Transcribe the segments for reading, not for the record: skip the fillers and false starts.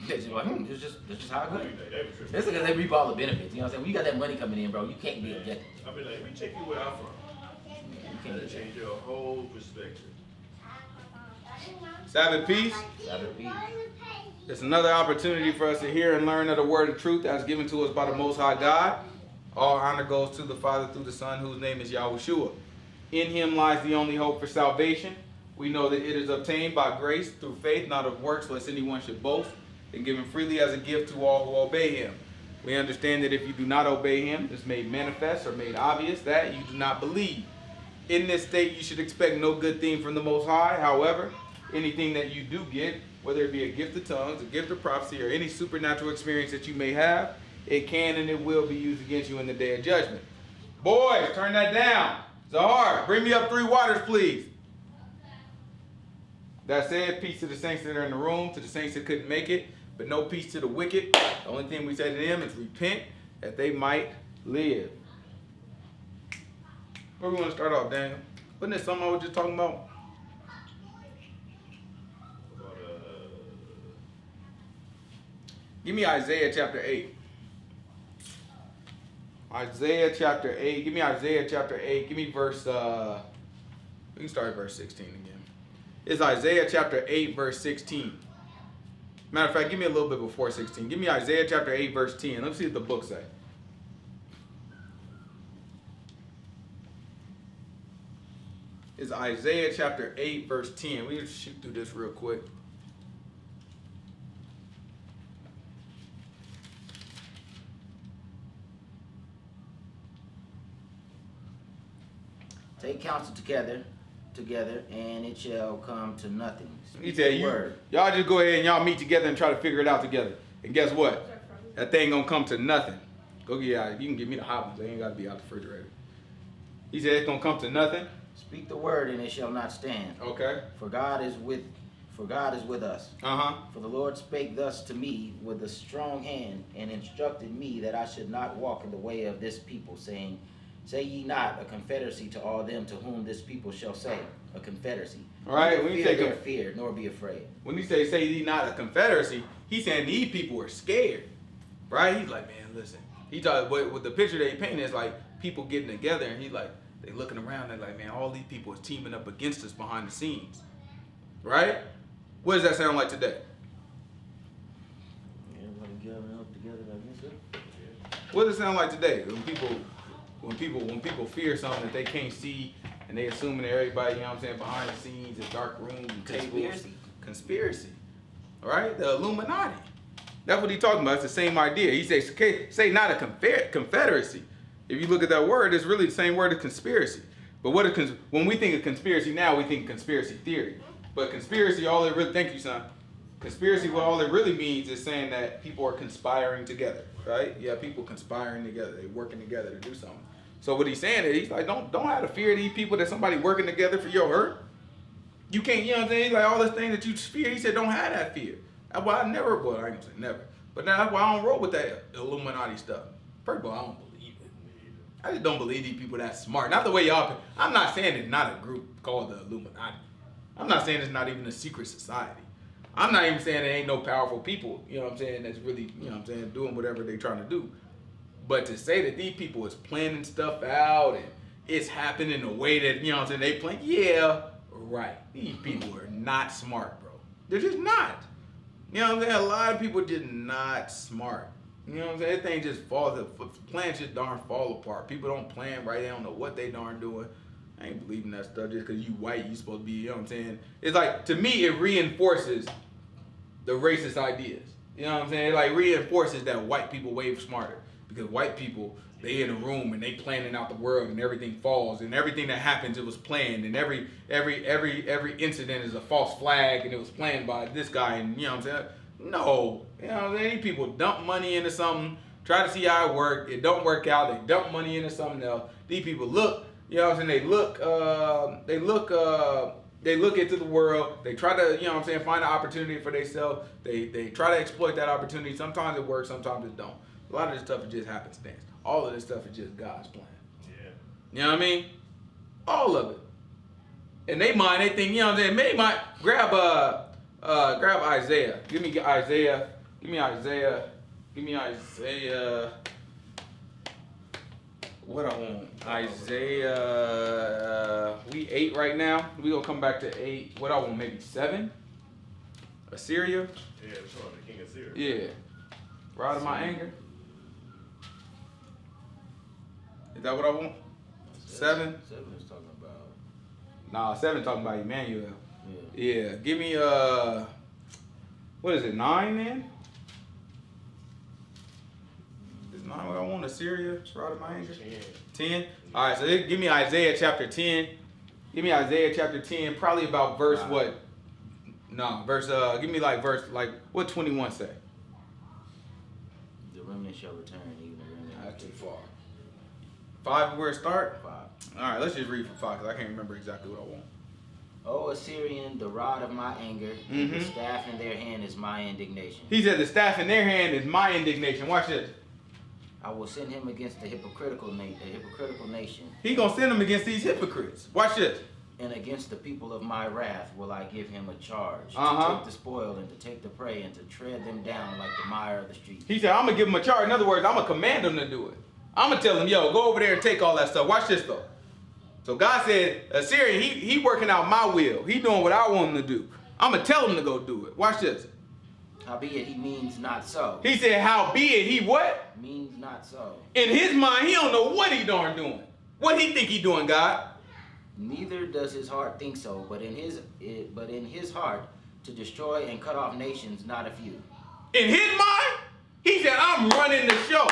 They just like, this is how it goes. It's because they reap all the benefits. You know what I'm saying? When you got that money coming in, bro, you can't be objective. I mean, let me take you where I'm from. That'll change your whole perspective. Sabbath peace. Sabbath peace. It's another opportunity for us to hear and learn of the word of truth that's given to us by the Most High God. All honor goes to the Father through the Son, whose name is Yahushua. In him lies the only hope for salvation. We know that it is obtained by grace through faith, not of works, lest anyone should boast, and given freely as a gift to all who obey him. We understand that if you do not obey him, it's made manifest or made obvious that you do not believe. In this state, you should expect no good thing from the Most High. However, anything that you do get, whether it be a gift of tongues, a gift of prophecy, or any supernatural experience that you may have, it can and it will be used against you in the day of judgment. Boys, turn that down. Zahar, bring me up 3 waters, please. That said, peace to the saints that are in the room, to the saints that couldn't make it, but no peace to the wicked. The only thing we say to them is repent that they might live. Where we want to start off, Daniel? Wasn't there something I was just talking about? Give me Isaiah chapter 8. Isaiah chapter 8. Give me Isaiah chapter 8. Give me verse, we can start at verse 16 again. It's Isaiah chapter 8, verse 16. Matter of fact, give me a little bit before 16. Give me Isaiah chapter 8, verse 10. Let's see what the book says. It's Isaiah chapter 8, verse 10. We just shoot through this real quick. Take counsel together, and it shall come to nothing. He said, y'all just go ahead and y'all meet together and try to figure it out together. And guess what? That thing gonna come to nothing. Go get out. You can give me the hot ones. They ain't gotta be out the refrigerator. He said it's gonna come to nothing. Speak the word, and it shall not stand. Okay. For God is with us. For the Lord spake thus to me with a strong hand, and instructed me that I should not walk in the way of this people, saying, say ye not a confederacy to all them to whom this people shall say, a confederacy. All right, when you say fear, nor be afraid. When he say ye not a confederacy, he's saying these people are scared, right? He's like, man, listen. He thought with the picture that he painted is like people getting together, and he's like, they looking around, they're like, man, all these people is teaming up against us behind the scenes, right? What does that sound like today? Everybody gathering up together against it. What does it sound like today? When people fear something that they can't see, and they assuming that everybody, you know what I'm saying, behind the scenes, in dark rooms and tables. Conspiracy. All right? The Illuminati. That's what he's talking about. It's the same idea. He says, say not a confederacy. If you look at that word, it's really the same word as conspiracy. But when we think of conspiracy now, we think conspiracy theory. But conspiracy, thank you, son. Conspiracy, all it really means is saying that people are conspiring together, right? Yeah, people conspiring together. They're working together to do something. So what he's saying is, he's like, don't have to fear these people that somebody working together for your hurt. You can't, you know what I'm saying? He's like, all this thing that you fear, he said, don't have that fear. That's why I ain't gonna say never. But that's why I don't roll with that Illuminati stuff. First of all, I don't believe it. I just don't believe these people that smart. Not the way y'all, I'm not saying it's not a group called the Illuminati. I'm not saying it's not even a secret society. I'm not even saying there ain't no powerful people, you know what I'm saying, that's really, you know what I'm saying, doing whatever they're trying to do. But to say that these people is planning stuff out and it's happening the way that, you know what I'm saying, they plan, yeah, right. These people are not smart, bro. They're just not. You know what I'm saying? A lot of people just not smart. You know what I'm saying? That thing just falls, plans just darn fall apart. People don't plan right. They don't know what they darn doing. I ain't believing that stuff just because you white, you supposed to be, you know what I'm saying? It's like, to me, it reinforces the racist ideas. You know what I'm saying? It like reinforces that white people way smarter. Because white people, they in a room and they planning out the world and everything falls and everything that happens, it was planned, and every incident is a false flag and it was planned by this guy, and you know what I'm saying? No. You know what I'm saying? These people dump money into something, try to see how it works, it don't work out, they dump money into something else. These people look, you know what I'm saying, they look into the world, they try to, you know what I'm saying, find an opportunity for themselves, they try to exploit that opportunity. Sometimes it works, sometimes it don't. A lot of this stuff is just happenstance. All of this stuff is just God's plan. Yeah. You know what I mean? All of it. And they think, you know what I'm saying, they might grab Isaiah. Give me Isaiah Give me Isaiah. Give me Isaiah. What I want? Isaiah. We 8 right now. We gonna come back to 8. What I want? Maybe 7. Assyria. Yeah, it's on the king of Syria. Yeah. Rod of my anger. Is that what I want? 7. 7 is talking about. Nah, 7 talking about Emmanuel. Yeah. Yeah. Give me what is it? 9 then? Is 9 what I want? Assyria. Rod of my anger. 10. All right. So give me Isaiah chapter 10. Give me Isaiah chapter 10. Probably about verse what? No, verse. Give me like verse like what 21 say? The remnant shall return, even the remnant. That's too far. 5 where it start? 5. All right, let's just read from 5 because I can't remember exactly what I want. O Assyrian, the rod of my anger, and the staff in their hand is my indignation. He said the staff in their hand is my indignation. Watch this. I will send him against the hypocritical nation. He gonna send them against these hypocrites. Watch this. And against the people of my wrath will I give him a charge to take the spoil and to take the prey and to tread them down like the mire of the street. He said, I'm gonna give him a charge. In other words, I'm gonna command him to do it. I'm gonna tell him, yo, go over there and take all that stuff. Watch this though. So God said, Assyria, he working out my will. He doing what I want him to do. I'm gonna tell him to go do it. Watch this. Howbeit he means not so. He said, howbeit he what? Means not so. In his mind, he don't know what he darn doing. What he think he doing, God? Neither does his heart think so, but in his heart to destroy and cut off nations, not a few. In his mind, he said, I'm running the show.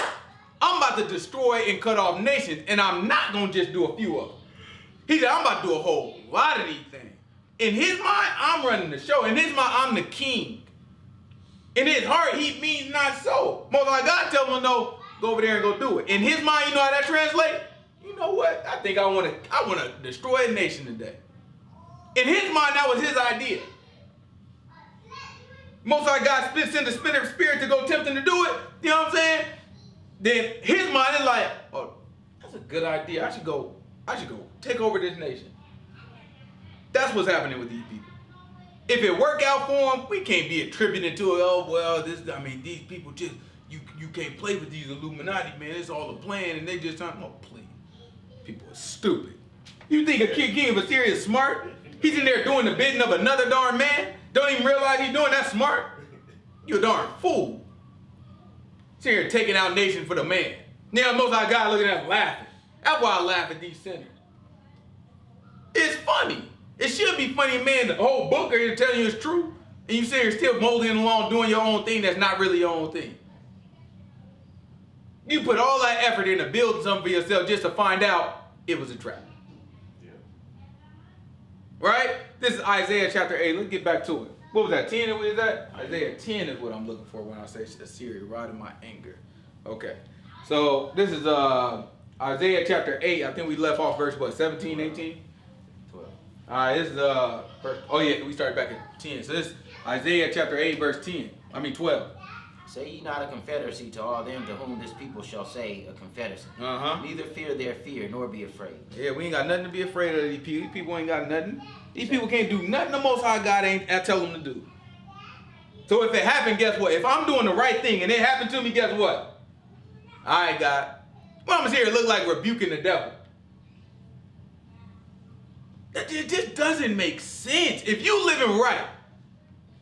I'm about to destroy and cut off nations, and I'm not going to just do a few of them. He said, I'm about to do a whole lot of these things. In his mind, I'm running the show. In his mind, I'm the king. In his heart, he means not so. Most like God tell him, no, go over there and go do it. In his mind, you know how that translates? You know what? I think I want to destroy a nation today. In his mind, that was his idea. Most like God send the spirit to go tempt him to do it. You know what I'm saying? Then his mind is like, oh, that's a good idea. I should go take over this nation. That's what's happening with these people. If it work out for them, we can't be attributing to it. Oh well, these people just you can't play with these Illuminati, man. It's all a plan, and they just trying. Oh please, people are stupid. You think a king of Assyria is smart? He's in there doing the bidding of another darn man. Don't even realize he's doing that smart. You a darn fool. He's here taking out nations for the man. Now most of our guys looking at him laughing. That's why I laugh at these sinners. It's funny. It should be funny, man. The whole book are here telling you it's true, and you sit here still molding along, doing your own thing that's not really your own thing. You put all that effort into building something for yourself just to find out it was a trap. Yeah. Right? This is Isaiah chapter 8. Let's get back to it. What was that? 10 is that? Isaiah 10 is what I'm looking for when I say Assyria, rod in my anger. Okay. So this is Isaiah chapter 8. I think we left off verse what? 17, 18? 12. All right, this is verse, oh yeah, we started back at 10. So this is Isaiah chapter 8, verse 12. Say ye not a confederacy to all them to whom this people shall say a confederacy. Uh-huh. Neither fear their fear, nor be afraid. Yeah, we ain't got nothing to be afraid of these people. These people ain't got nothing. These people can't do nothing the Most High God ain't tell them to do. So if it happened, guess what? If I'm doing the right thing and it happened to me, guess what? All right, God. Well, I'm gonna sit here look like rebuking the devil. It just doesn't make sense. If you living right,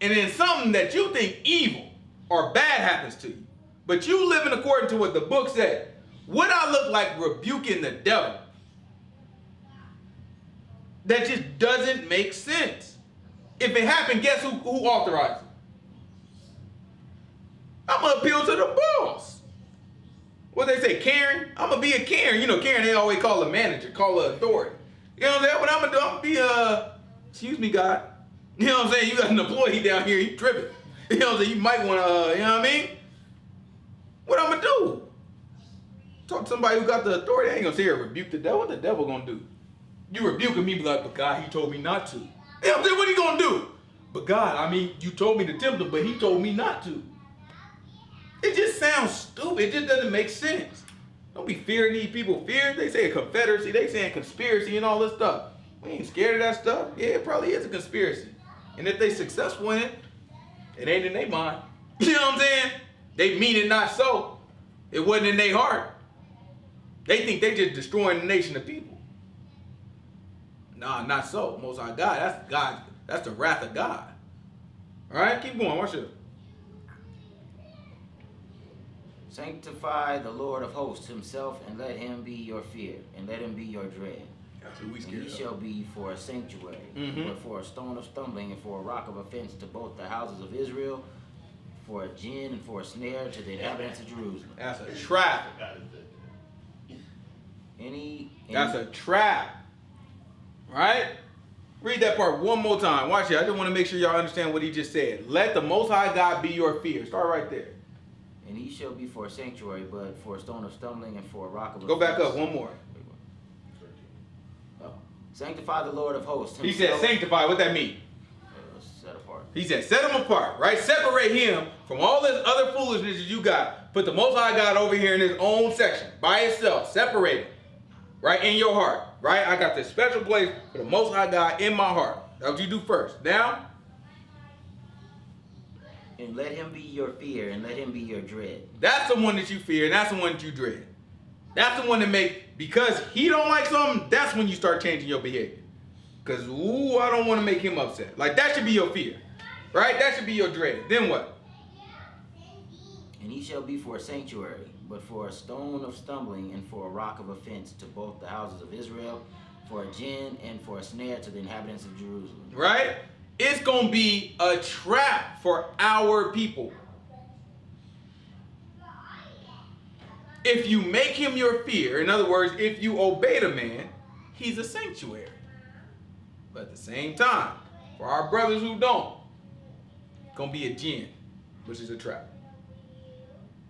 and then something that you think evil or bad happens to you, but you living according to what the book said, would I look like rebuking the devil? That just doesn't make sense. If it happened, guess who authorized it? I'm gonna appeal to the boss. What they say, Karen? I'm gonna be a Karen. You know, Karen, they always call a manager, call an authority. You know what I'm saying? What I'm gonna do, I'm gonna be excuse me, God. You know what I'm saying? You got an employee down here, he tripping. You know what I'm saying? You might wanna, you know what I mean? What I'm gonna do? Talk to somebody who got the authority. I ain't gonna sit here and rebuke the devil. What the devil gonna do? You rebuking me, be like, but God, he told me not to. You know what I'm saying? What he gonna do? But God, I mean, you told me to tempt him, but he told me not to. It just sounds stupid. It just doesn't make sense. Don't be fearing these people. Fear, they say a confederacy, they saying conspiracy and all this stuff. We ain't scared of that stuff. Yeah, it probably is a conspiracy. And if they successful in it, it ain't in their mind. You know what I'm saying? They mean it not so. It wasn't in their heart. They think they just destroying the nation of people. Nah, not so. Most High God, that's God. That's the wrath of God. All right, keep going. Watch it. Sanctify the Lord of hosts himself, and let him be your fear, and let him be your dread. That's what we And scared he of. shall be for a sanctuary, but for a stone of stumbling, and for a rock of offense to both the houses of Israel, for a gin and for a snare to the inhabitants of Jerusalem. That's a trap. That's a trap. Right? Read that part one more time. Watch it. I just want to make sure y'all understand what he just said. Let the Most High God be your fear. Start right there. And he shall be for a sanctuary, but for a stone of stumbling, and for a rock of offense. Go back up one more. Oh. Sanctify the Lord of hosts himself. He said sanctify. What that mean? Set apart. He said set him apart, right? Separate him from all this other foolishness that you got. Put the Most High God over here in his own section, by itself. Separate him, right? In your heart, right? I got this special place for the Most High God in my heart. That's what you do first. Now? And let him be your fear, and let him be your dread. That's the one that you fear, and that's the one that you dread. That's the one that because he don't like something, that's when you start changing your behavior. Because, I don't want to make him upset. Like, that should be your fear, right? That should be your dread. Then what? And he shall be for a sanctuary, but for a stone of stumbling, and for a rock of offense to both the houses of Israel, for a gin and for a snare to the inhabitants of Jerusalem. Right? It's going to be a trap for our people. If you make him your fear, in other words, if you obey the man, he's a sanctuary. But at the same time, for our brothers who don't, it's going to be a gin, which is a trap.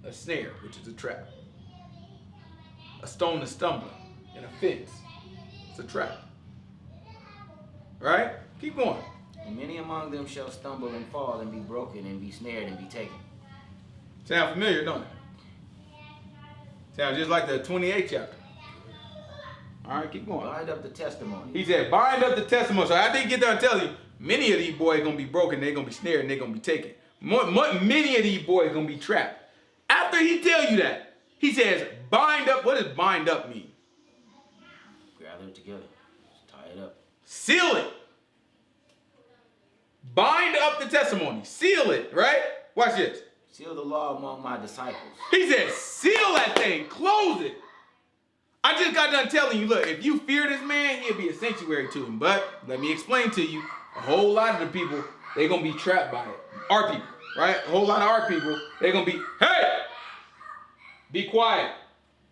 A snare, which is a trap. A stone to stumbling, an offense. It's a trap. Right? Keep going. And many among them shall stumble and fall and be broken and be snared and be taken. Sound familiar, don't it? Sounds just like the 28th chapter. All right, keep going. Bind up the testimony. He said, bind up the testimony. So I didn't get done telling you, many of these boys going to be broken, they're going to be snared, and they're going to be taken. Many of these boys going to be trapped. After he tell you that, he says, bind up. What does bind up mean? Gather it together. Just tie it up. Seal it. Bind up the testimony. Seal it, right? Watch this. Seal the law among my disciples. He said, seal that thing. Close it. I just got done telling you, look, if you fear this man, he'll be a sanctuary to him. But let me explain to you, a whole lot of the people, they're going to be trapped by it. Our people, right? A whole lot of our people, they're going to be, hey, be quiet,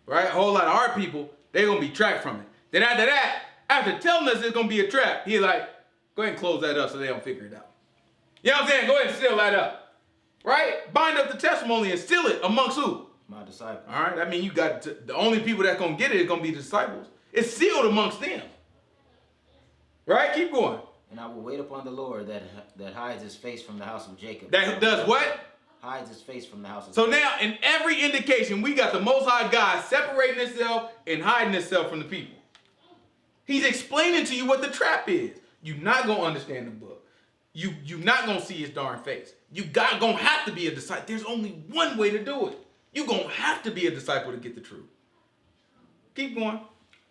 right? A whole lot of our people, they're going to be trapped from it. Then after that, after telling us it's going to be a trap, he's like, go ahead and close that up so they don't figure it out. You know what I'm saying? Go ahead and seal that up, right? Bind up the testimony and seal it amongst who? My disciples. All right, I mean, you got the only people that's going to get it is going to be the disciples. It's sealed amongst them. Right? Keep going. And I will wait upon the Lord that hides his face from the house of Jacob. That does what? Hides his face from the house of So Jacob. now, in every indication, we got the Most High God separating himself and hiding himself from the people. He's explaining to you what the trap is. You're not going to understand the book. You're not going to see his darn face. You're going to have to be a disciple. There's only one way to do it. You're going to have to be a disciple to get the truth. Keep going.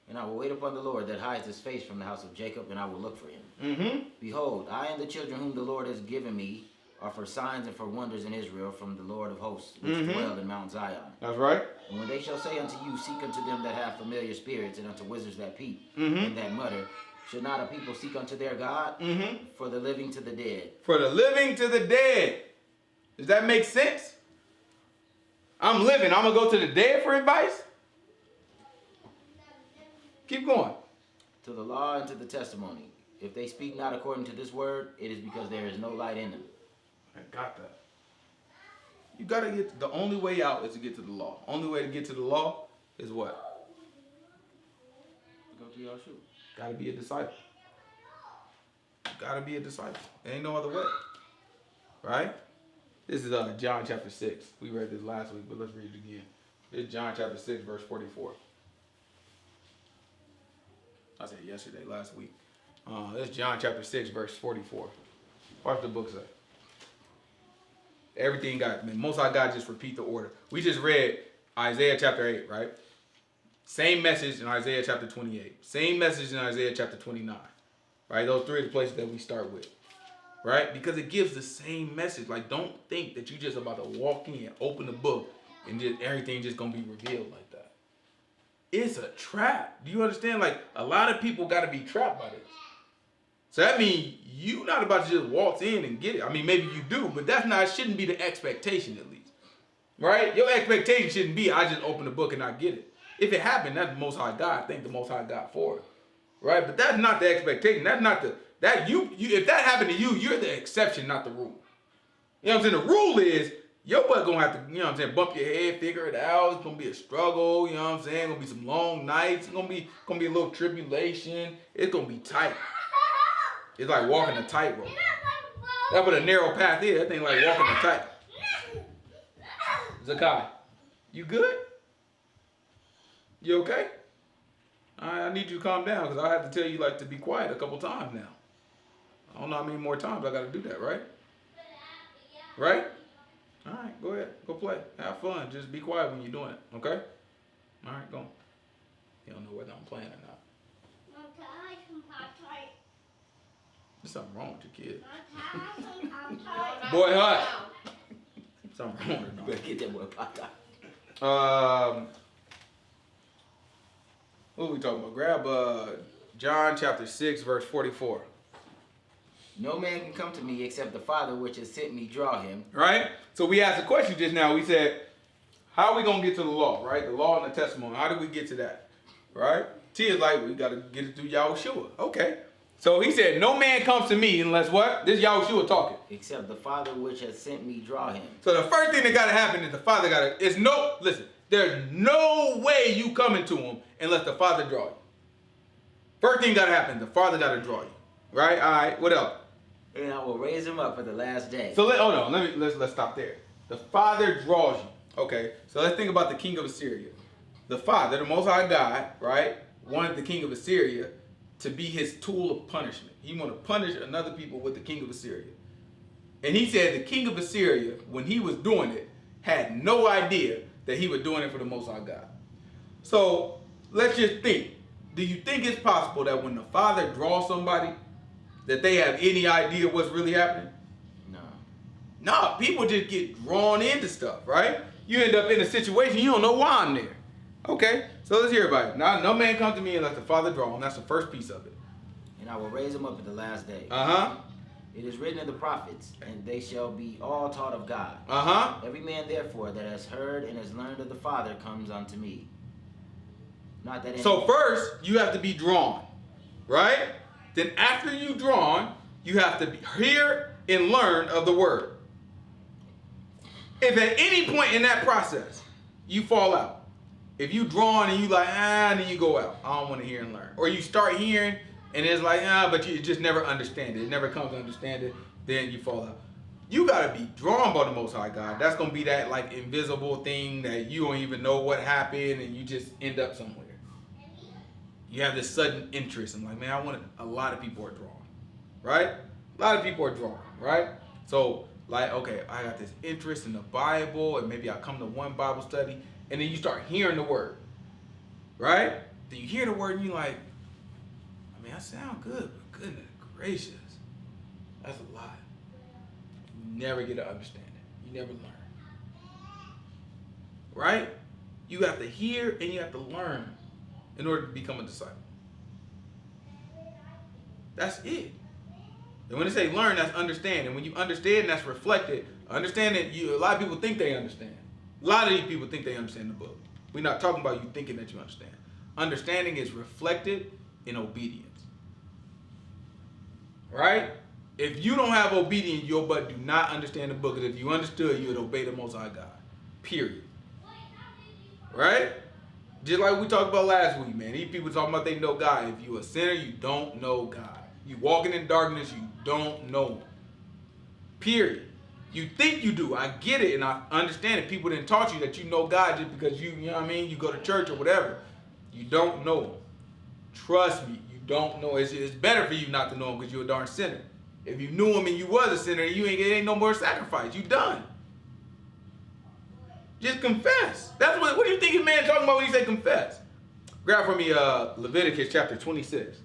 And I will wait upon the Lord that hides his face from the house of Jacob, and I will look for him. Mm-hmm. Behold, I and the children whom the Lord has given me are for signs and for wonders in Israel from the Lord of hosts, which dwell in Mount Zion. That's right. And when they shall say unto you, seek unto them that have familiar spirits, and unto wizards that peep, and that mutter, should not a people seek unto their God? For the living to the dead. For the living to the dead. Does that make sense? I'm living. I'm going to go to the dead for advice? Keep going. To the law and to the testimony. If they speak not according to this word, it is because there is no light in them. I got that. You got to get, the only way out is to get to the law. Only way to get to the law is what? Go to your shoe. Got to be a disciple. Got to be a disciple. There ain't no other way. Right? This is John chapter 6. We read this last week, but let's read it again. It's John chapter 6, verse 44. I said yesterday, last week. This is John chapter 6, verse 44. Watch the book say. Everything got, man, Most High God just repeat the order. We just read Isaiah chapter 8, right? Same message in Isaiah chapter 28. Same message in Isaiah chapter 29. Right? Those three are the places that we start with. Right? Because it gives the same message. Like, don't think that you just about to walk in, open the book, and just everything just gonna be revealed like that. It's a trap. Do you understand? Like, a lot of people got to be trapped by this. So that means you not about to just waltz in and get it. I mean, maybe you do, but shouldn't be the expectation at least. Right? Your expectation shouldn't be, I just open the book and I get it. If it happened, that's the Most High God. Thank the Most High God for it. Right? But that's not the expectation. That's not the, if that happened to you, you're the exception, not the rule. You know what I'm saying? The rule is, your butt gonna have to, you know what I'm saying, bump your head, figure it out. It's gonna be a struggle, you know what I'm saying? Gonna be some long nights. It's gonna be a little tribulation. It's gonna be tight. It's like walking a tightrope. That's what a narrow path is. That thing like walking a tight. Zakai, you good? You okay? I need you to calm down because I have to tell you like to be quiet a couple times now. I don't know how many more times I gotta do that, right? Right? All right, go ahead. Go play. Have fun. Just be quiet when you're doing it, okay? All right, go. You don't know whether I'm playing or not. There's something wrong with your kid. Boy, hush. Something wrong with him. Better get that boy Pop-Tart. What are we talking about? Grab John chapter 6, verse 44. No man can come to me except the Father which has sent me draw him. Right? So we asked a question just now. We said, how are we going to get to the law, right? The law and the testimony. How do we get to that? Right? T is like, we got to get it through Yahushua. Okay. So he said, no man comes to me unless what? This is Yahushua talking. Except the Father which has sent me draw him. So the first thing that got to happen is the Father got to, listen, there's no way you coming to him unless the Father draw you. First thing got to happen, the Father got to draw you. Right? All right. What else? And I will raise him up for the last day. So let's stop there. The Father draws you. Okay, so let's think about the king of Assyria. The Father, the Most High God, right, wanted the king of Assyria to be his tool of punishment. He wanted to punish another people with the king of Assyria. And he said the king of Assyria, when he was doing it, had no idea that he was doing it for the Most High God. So let's just think. Do you think it's possible that when the Father draws somebody, that they have any idea what's really happening? No, people just get drawn into stuff, right? You end up in a situation, you don't know why I'm there. Okay, so let's hear about it. Now, no man comes to me unless the Father draw him. That's the first piece of it. And I will raise him up at the last day. Uh-huh. It is written in the prophets, and they shall be all taught of God. Uh-huh. Every man, therefore, that has heard and has learned of the Father comes unto me. Not that. So first, you have to be drawn, right? Then after you drawn, you have to hear and learn of the word. If at any point in that process, you fall out, if you drawn and you like, then you go out. I don't want to hear and learn. Or you start hearing and it's like, but you just never understand it. It never comes to understand it. Then you fall out. You got to be drawn by the Most High God. That's going to be that like invisible thing that you don't even know what happened and you just end up somewhere. You have this sudden interest. I'm like, man, I want it. A lot of people are drawn, right? A lot of people are drawn, right? So like, okay, I got this interest in the Bible and maybe I come to one Bible study and then you start hearing the word, right? Then you hear the word and you're like, I mean, I sound good, but goodness gracious, that's a lot. You never get to understand it. You never learn, right? You have to hear and you have to learn in order to become a disciple. That's it. And when they say learn, that's understand. And when you understand, that's reflected. Understand that a lot of people think they understand. A lot of these people think they understand the book. We're not talking about you thinking that you understand. Understanding is reflected in obedience. Right? If you don't have obedience, your butt do not understand the book. Because if you understood, you would obey the Most High God. Period. Right? Just like we talked about last week, man. These people talking about they know God. If you a sinner, you don't know God. You walking in darkness, you don't know him. Period. You think you do. I get it and I understand it. People didn't taught you that you know God just because you know what I mean, you go to church or whatever. You don't know him. Trust me, you don't know. It's better for you not to know him because you're a darn sinner. If you knew him and you was a sinner, it ain't no more sacrifice. You done. Just confess. That's what do you think a man talking about when he say confess? Grab for me Leviticus chapter 26.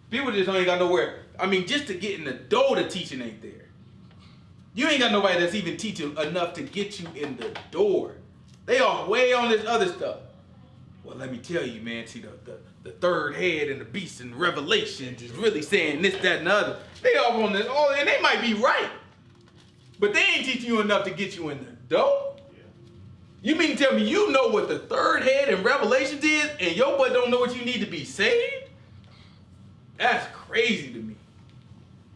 People just ain't got nowhere. I mean, just to get in the door, the teaching ain't there. You ain't got nobody that's even teaching enough to get you in the door. They are way on this other stuff. Well, let me tell you, man, see the third head and the beast in Revelation is really saying this, that, and the other. They off on this, and they might be right. But they ain't teaching you enough to get you in the door. Yeah. You mean to tell me you know what the third head in Revelations is, and your butt don't know what you need to be saved? That's crazy to me.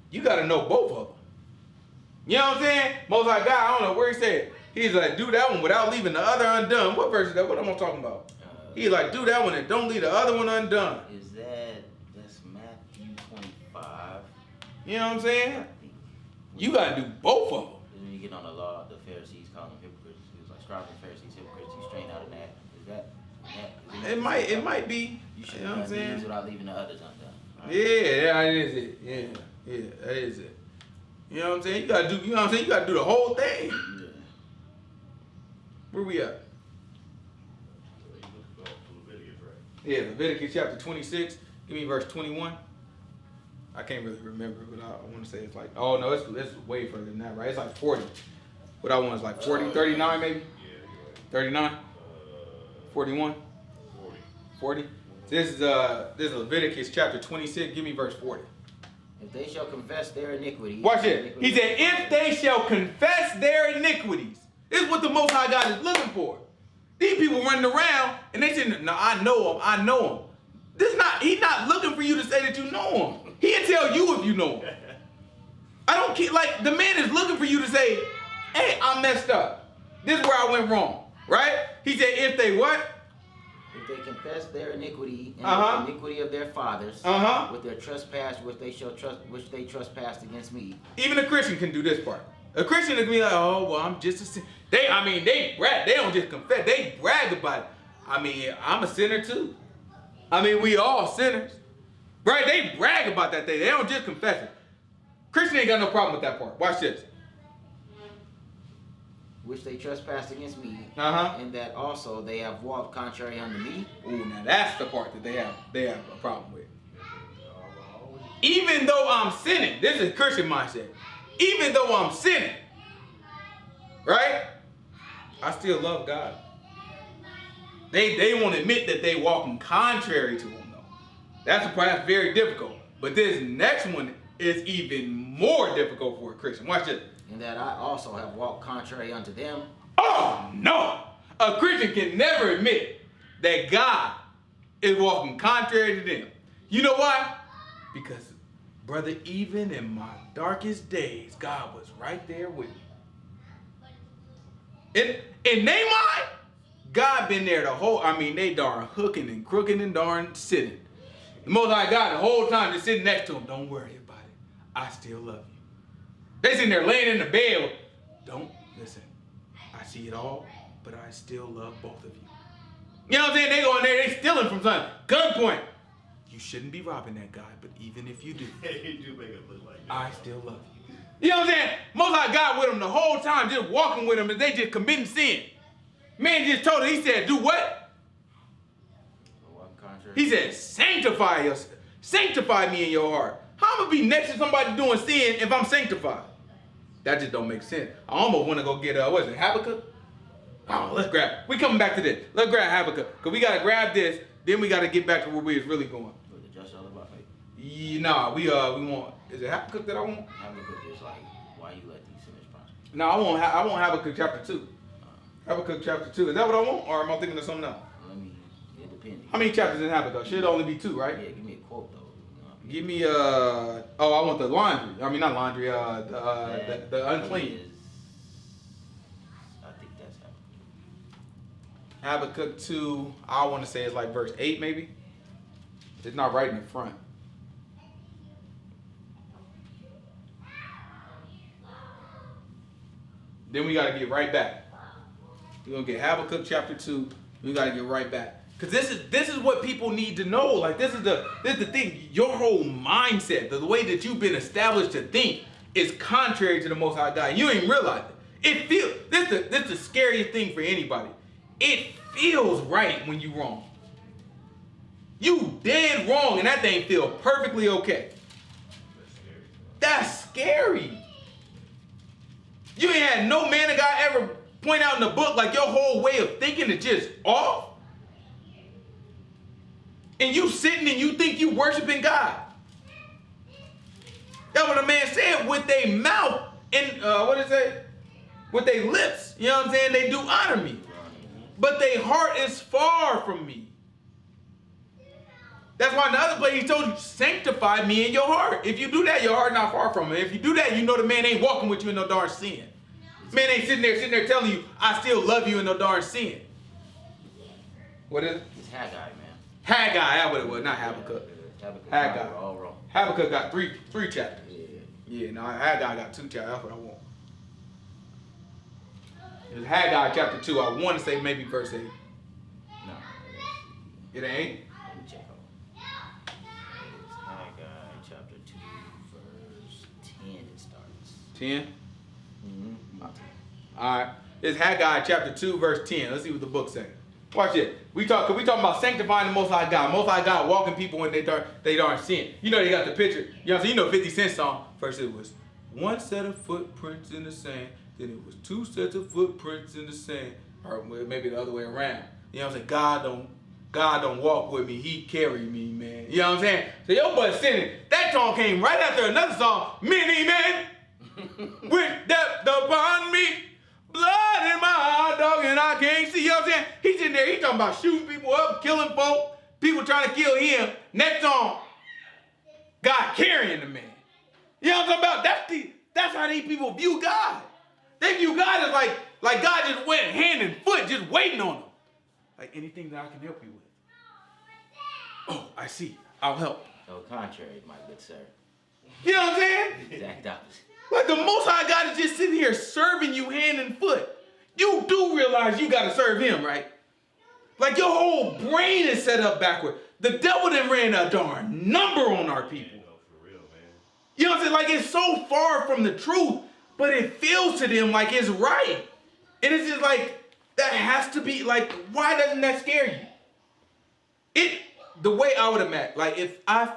You got to know both of them. You know what I'm saying? Most High God, I don't know where he said. He's like, do that one without leaving the other undone. What verse is that? What am I talking about? He's like, do that one and don't leave the other one undone. That's Matthew 25? You know what I'm saying? You got to do both of them. When you get on the law, the Pharisees call them hypocrites. He was like, scribes and Pharisees, hypocrites. You straight out of that. Is that it might be. You should have these without leaving the others undone. Right? Yeah, that is it. Yeah, that is it. You know what I'm saying? You gotta do. You know what I'm saying? You gotta do the whole thing. Yeah. Where we at? Yeah, Leviticus chapter 26. Give me verse 21. I can't really remember, but I want to say it's like, oh no, it's way further than that, right? It's like 40. What I want is like 40, 39 maybe? Yeah, you're right. 39? 41? 40. This is Leviticus chapter 26. Give me verse 40. If they shall confess their iniquity. Watch it. He said, if they shall confess their iniquities. This is what the Most High God is looking for. These people running around and they saying, no, I know him. He's not looking for you to say that you know him. He'll tell you if you know him. I don't care. Like, the man is looking for you to say, hey, I messed up. This is where I went wrong. Right? He said, if they what? If they confess their iniquity and the iniquity of their fathers with their trespass, which they trespassed against me. Even a Christian can do this part. A Christian can be like, oh, well, I'm just a sinner. They brag. They don't just confess. They brag about it. I mean, I'm a sinner too. I mean, we all sinners. Right? They brag about that thing. They don't just confess it. Christian ain't got no problem with that part. Watch this. Which they trespassed against me, and that also they have walked contrary unto me. Ooh, now that's the part that they have a problem with. Even though I'm sinning, this is Christian mindset. Even though I'm sinning, right? I still love God. They won't admit that they walking contrary to him, though. That's a part that's very difficult. But this next one is even more difficult for a Christian. Watch this. And that I also have walked contrary unto them. Oh, no. A Christian can never admit that God is walking contrary to them. You know why? Because, brother, even in my darkest days, God was right there with me. In their mind, God been there they darn hooking and crooking and darn sitting. The Most High God the whole time just sitting next to him. Don't worry about it. I still love you. They sitting there laying in the bed. Don't listen. I see it all, but I still love both of you. You know what I'm saying? They go in there, they stealing from something. Gunpoint. You shouldn't be robbing that guy, but even if you do, you do make it look like that. I still love you. You know what I'm saying? Most High God with them the whole time, just walking with them, and they just committing sin. Man just told her, he said, do what? He said, sanctify me in your heart. How am I going to be next to somebody doing sin if I'm sanctified? That just don't make sense. I almost want to go get, what is it, Habakkuk? Oh, let's grab, we coming back to this. Let's grab Habakkuk, because we got to grab this, then we got to get back to where we was really going. The just all about faith. Yeah, nah, we want, is it Habakkuk that I want? Habakkuk is like, why you let these sinners prosper? No, I want Habakkuk chapter 2. Habakkuk chapter 2. Is that what I want, or am I thinking of something else? It depends. How many chapters in Habakkuk? Should only be 2, right? Yeah, give me a quote though. Give me I want the laundry. I mean not laundry. The unclean. I think that's Habakkuk. Habakkuk 2. I want to say it's like verse 8 maybe. It's not right in the front. Then we got to get right back. We're gonna get Habakkuk chapter 2. We got to get right back. Because this is what people need to know. Like this is the thing. Your whole mindset, the way that you've been established to think, is contrary to the Most High God. You ain't realize it. It feels, this the scariest thing for anybody. It feels right when you wrong. You dead wrong and that thing feel perfectly okay. That's scary. You ain't had no man of God ever point out in the book like your whole way of thinking is just off. And you sitting and you think you worshiping God. That's what a man said, with their mouth and what is it? With their lips. You know what I'm saying? They do honor me. But their heart is far from me. That's why in the other place he told you, sanctify me in your heart. If you do that, your heart not far from it. If you do that, you know the man ain't walking with you in no darn sin. Man ain't sitting there telling you, I still love you in no darn sin. What is it? It's Haggai, man. Haggai, that's what it was, not Habakkuk. Haggai. All wrong. Habakkuk got three chapters. Yeah. No, Haggai got 2 chapters. That's what I want. It's Haggai chapter 2. I want to say maybe verse 8. No. It ain't? Let me check out. It's Haggai chapter 2, verse 10 it starts. 10? Mm-hmm. All right. It's Haggai chapter 2, verse 10. Let's see what the book says. Watch it. We talking about sanctifying the Most High God. Most High God walking people when they darn sin. You know they got the picture. You know what I'm saying? You know 50 Cent song. First it was one set of footprints in the sand. Then it was 2 sets of footprints in the sand. Or maybe the other way around. You know what I'm saying? God don't walk with me. He carry me, man. You know what I'm saying? So your butt sinning. That song came right after another song. Many men with depth upon me. Blood in my eye, dog, and I can't see. You know what I'm saying? He's in there. He talking about shooting people up, killing folk, people trying to kill him. Next song, God carrying the man. You know what I'm talking about? That's how these people view God. They view God as like God just went hand and foot, just waiting on them. Like anything that I can help you with. Oh, I see. I'll help. No, contrary, my good sir. You know what I'm saying? Exact opposite. Like the Most High God is just sitting here serving you hand and foot. You do realize you got to serve him, right? Like your whole brain is set up backward. The devil done ran a darn number on our people. For real, man. You know what I'm saying? Like it's so far from the truth, but it feels to them like it's right. And it's just like, that has to be, like, why doesn't that scare you? The way I would imagine, like if I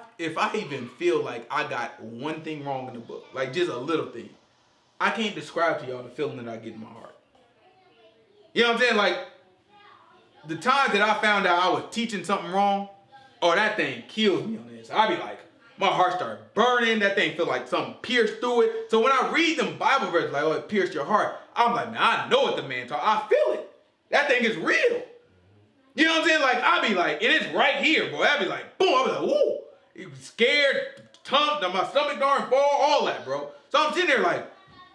even feel like I got one thing wrong in the book, like just a little thing, I can't describe to y'all the feeling that I get in my heart. You know what I'm saying? Like the times that I found out I was teaching something wrong, oh, that thing kills me on this. I be like, my heart started burning. That thing feel like something pierced through it. So when I read them Bible verses, like, oh, it pierced your heart, I'm like, man, I know what the man talking. I feel it. That thing is real. You know what I'm saying? Like, I be like, and it's right here, boy. I be like, boom. I be like, whoa. Scared, my stomach darn fall, all that, bro. So I'm sitting there like,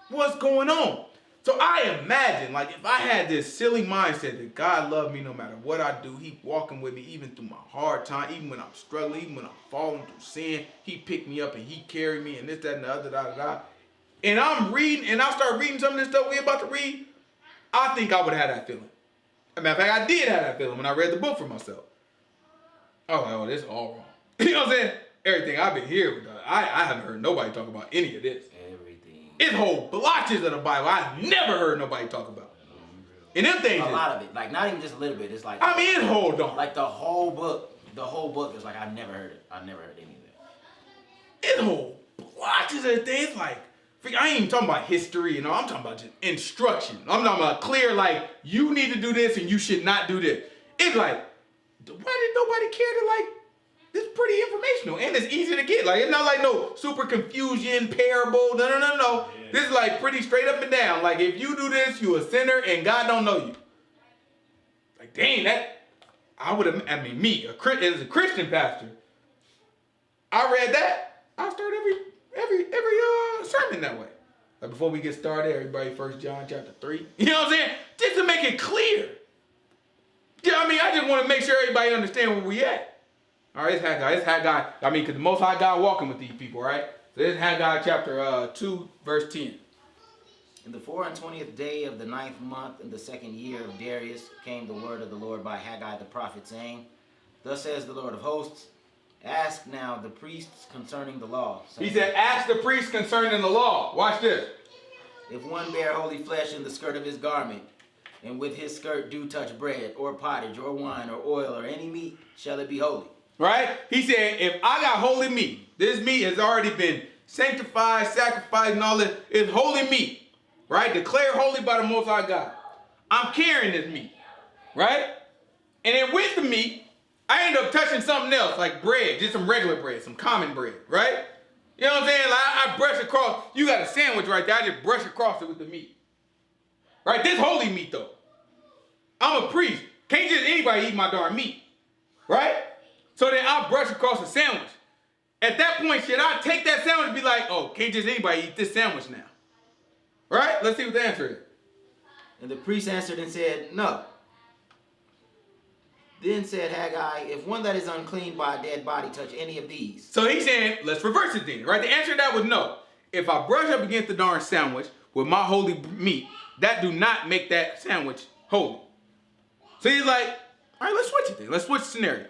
what's going on? So I imagine, like, if I had this silly mindset that God loved me no matter what I do, he walking with me even through my hard time, even when I'm struggling, even when I'm falling through sin, he picked me up and he carried me and this, that, and the other, da. And I'm reading, and I start reading some of this stuff we're about to read, I think I would have had that feeling. As a matter of fact, I did have that feeling when I read the book for myself. I was like, oh, this is all wrong. You know what I'm saying? Everything I've been hearing, I haven't heard nobody talk about any of this. Everything. It's whole blotches of the Bible I've never heard nobody talk about. And them things. A lot of it. Like, not even just a little bit. It's like. I mean, hold on. Like, the whole book is like, I never heard it. I never heard any of that. It's whole blotches of things. Like, I ain't even talking about history, I'm talking about just instruction. I'm talking about clear, like, you need to do this and you should not do this. It's like, why did nobody care to, like, this pretty informational and it's easy to get. Like, it's not like no super confusion, parable, no. Yeah. This is like pretty straight up and down. Like, if you do this, you a sinner and God don't know you. Like, dang, me, as a Christian pastor, I read that, I start every sermon that way. Like before we get started, everybody 1 John chapter 3. You know what I'm saying? Just to make it clear. Yeah, I mean, I just want to make sure everybody understand where we at. All right, it's Haggai. I mean, because the Most High God walking with these people, right? So it's Haggai chapter 2, verse 10. In the 24th day of the 9th month, in the 2nd year of Darius, came the word of the Lord by Haggai the prophet, saying, Thus says the Lord of hosts, ask now the priests concerning the law. He said, ask the priests concerning the law. Watch this. If one bear holy flesh in the skirt of his garment, and with his skirt do touch bread, or pottage, or wine, or oil, or any meat, shall it be holy. Right? He said, if I got holy meat, this meat has already been sanctified, sacrificed, and all this. It's holy meat. Right? Declared holy by the Most High God. I'm carrying this meat. Right? And then with the meat, I end up touching something else, like bread, just some regular bread, some common bread. Right? You know what I'm saying? Like I brush across, you got a sandwich right there, I just brush across it with the meat. Right? This holy meat though. I'm a priest. Can't just anybody eat my darn meat. Right? So then I'll brush across a sandwich. At that point, should I take that sandwich and be like, oh, can't just anybody eat this sandwich now? Right? Let's see what the answer is. And the priest answered and said, no. Then said Haggai, if one that is unclean by a dead body touch any of these. So he's saying, let's reverse it then, right? The answer to that was no. If I brush up against the darn sandwich with my holy meat, that do not make that sandwich holy. So he's like, all right, let's switch it then. Let's switch the scenario.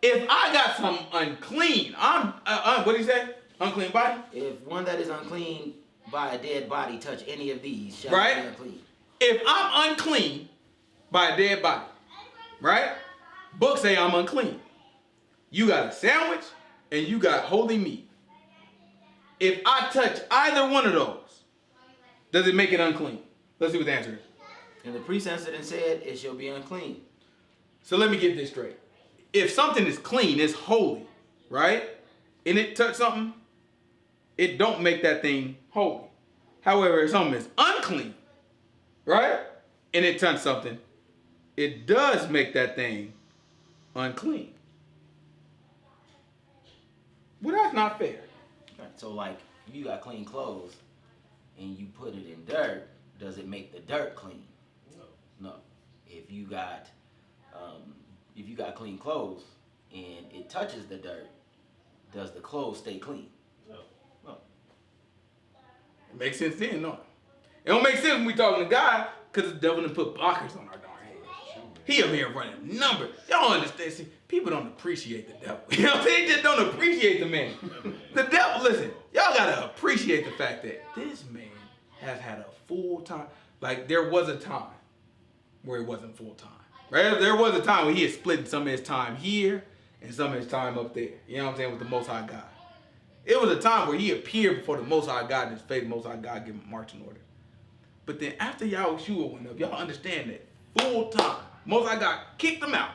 If I got some unclean, what did he say? Unclean body? If one that is unclean by a dead body touch any of these, shall right? be unclean. If I'm unclean by a dead body, right? Books say I'm unclean. You got a sandwich and you got holy meat. If I touch either one of those, does it make it unclean? Let's see what the answer is. And the priest answered and said, it shall be unclean. So let me get this straight. If something is clean, it's holy, right? And it touch something, it don't make that thing holy. However, if something is unclean, right? And it touch something, it does make that thing unclean. Well, that's not fair. Right, so like, if you got clean clothes and you put it in dirt, does it make the dirt clean? No. If you got clean clothes and it touches the dirt, does the clothes stay clean? No. It makes sense then, no? It don't make sense when we talking to God because the devil done put blockers on our darn head. He up here running numbers. Y'all don't understand. See, people don't appreciate the devil. You know what I'm saying? They just don't appreciate the man. The devil, listen, y'all gotta appreciate the fact that this man has had a full time. Like there was a time where it wasn't full time. Right? There was a time where he had split some of his time here and some of his time up there. You know what I'm saying? With the Most High God. It was a time where he appeared before the Most High God and his faith, Most High God gave him marching order. But then after Yahushua went up, y'all understand that full time, Most High God kicked him out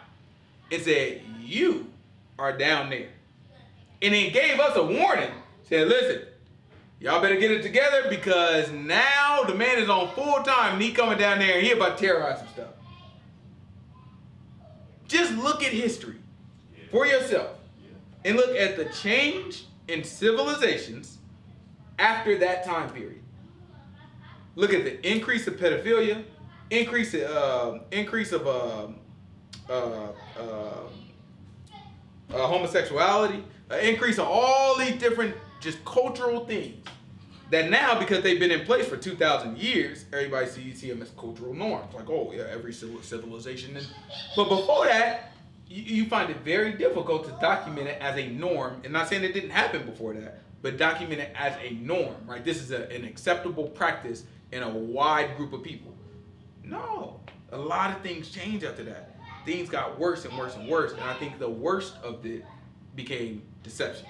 and said, you are down there. And then gave us a warning. Said, listen, y'all better get it together because now the man is on full time and he coming down there and he about to terrorize some stuff. Just look at history for yourself and look at the change in civilizations after that time period. Look at the increase of pedophilia, increase of homosexuality, increase of all these different just cultural things that now, because they've been in place for 2,000 years, everybody see them as cultural norms. Like, oh yeah, every civilization. But before that, you find it very difficult to document it as a norm. And not saying it didn't happen before that, but document it as a norm, right? This is an acceptable practice in a wide group of people. No, a lot of things changed after that. Things got worse and worse and worse. And I think the worst of it became deception,